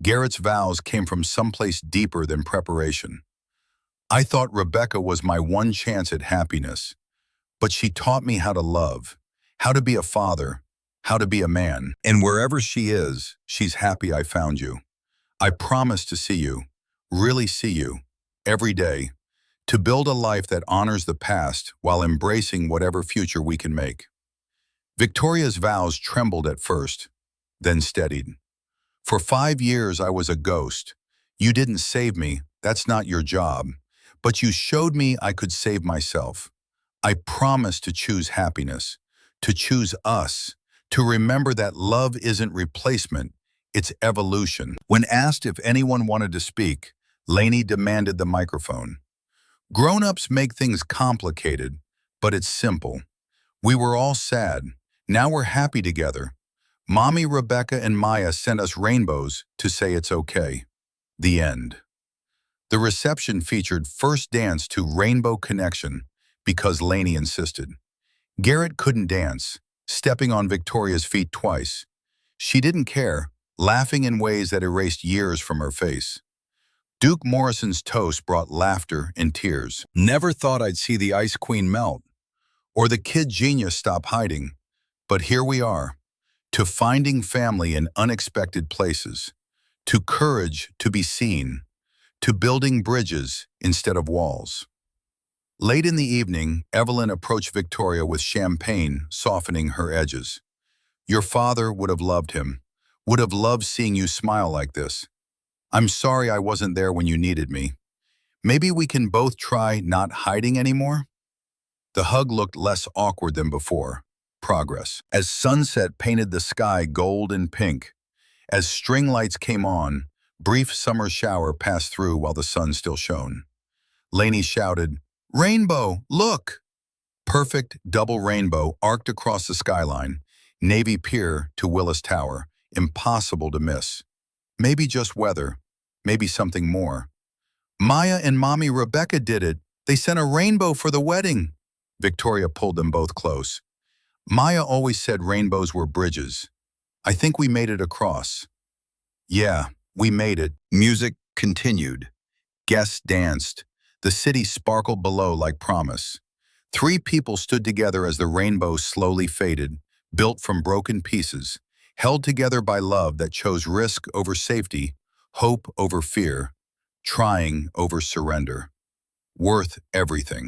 Garrett's vows came from someplace deeper than preparation. I thought Rebecca was my one chance at happiness, but she taught me how to love, how to be a father, how to be a man. And wherever she is, she's happy I found you. I promise to see you, really see you, every day, to build a life that honors the past while embracing whatever future we can make. Victoria's vows trembled at first, then steadied. For 5 years I was a ghost. You didn't save me, that's not your job, but you showed me I could save myself. I promise to choose happiness, to choose us, to remember that love isn't replacement, it's evolution. When asked if anyone wanted to speak, Lainey demanded the microphone. Grown-ups make things complicated, but it's simple. We were all sad. Now we're happy together. Mommy Rebecca and Maya sent us rainbows to say it's okay. The end. The reception featured first dance to Rainbow Connection because Lainey insisted. Garrett couldn't dance, stepping on Victoria's feet twice. She didn't care, laughing in ways that erased years from her face. Duke Morrison's toast brought laughter and tears. Never thought I'd see the Ice Queen melt, or the kid genius stop hiding. But here we are, to finding family in unexpected places, to courage to be seen, to building bridges instead of walls. Late in the evening, Evelyn approached Victoria with champagne softening her edges. Your father would have loved him, would have loved seeing you smile like this. I'm sorry I wasn't there when you needed me. Maybe we can both try not hiding anymore? The hug looked less awkward than before. Progress. As sunset painted the sky gold and pink, as string lights came on, brief summer shower passed through while the sun still shone. Lainey shouted, "Rainbow, look!" Perfect double rainbow arced across the skyline, Navy Pier to Willis Tower, impossible to miss. Maybe just weather, maybe something more. Maya and Mommy Rebecca did it. They sent a rainbow for the wedding. Victoria pulled them both close. Maya always said rainbows were bridges. I think we made it across. Yeah, we made it. Music continued. Guests danced. The city sparkled below like promise. 3 people stood together as the rainbow slowly faded, built from broken pieces, held together by love that chose risk over safety, hope over fear, trying over surrender. Worth everything.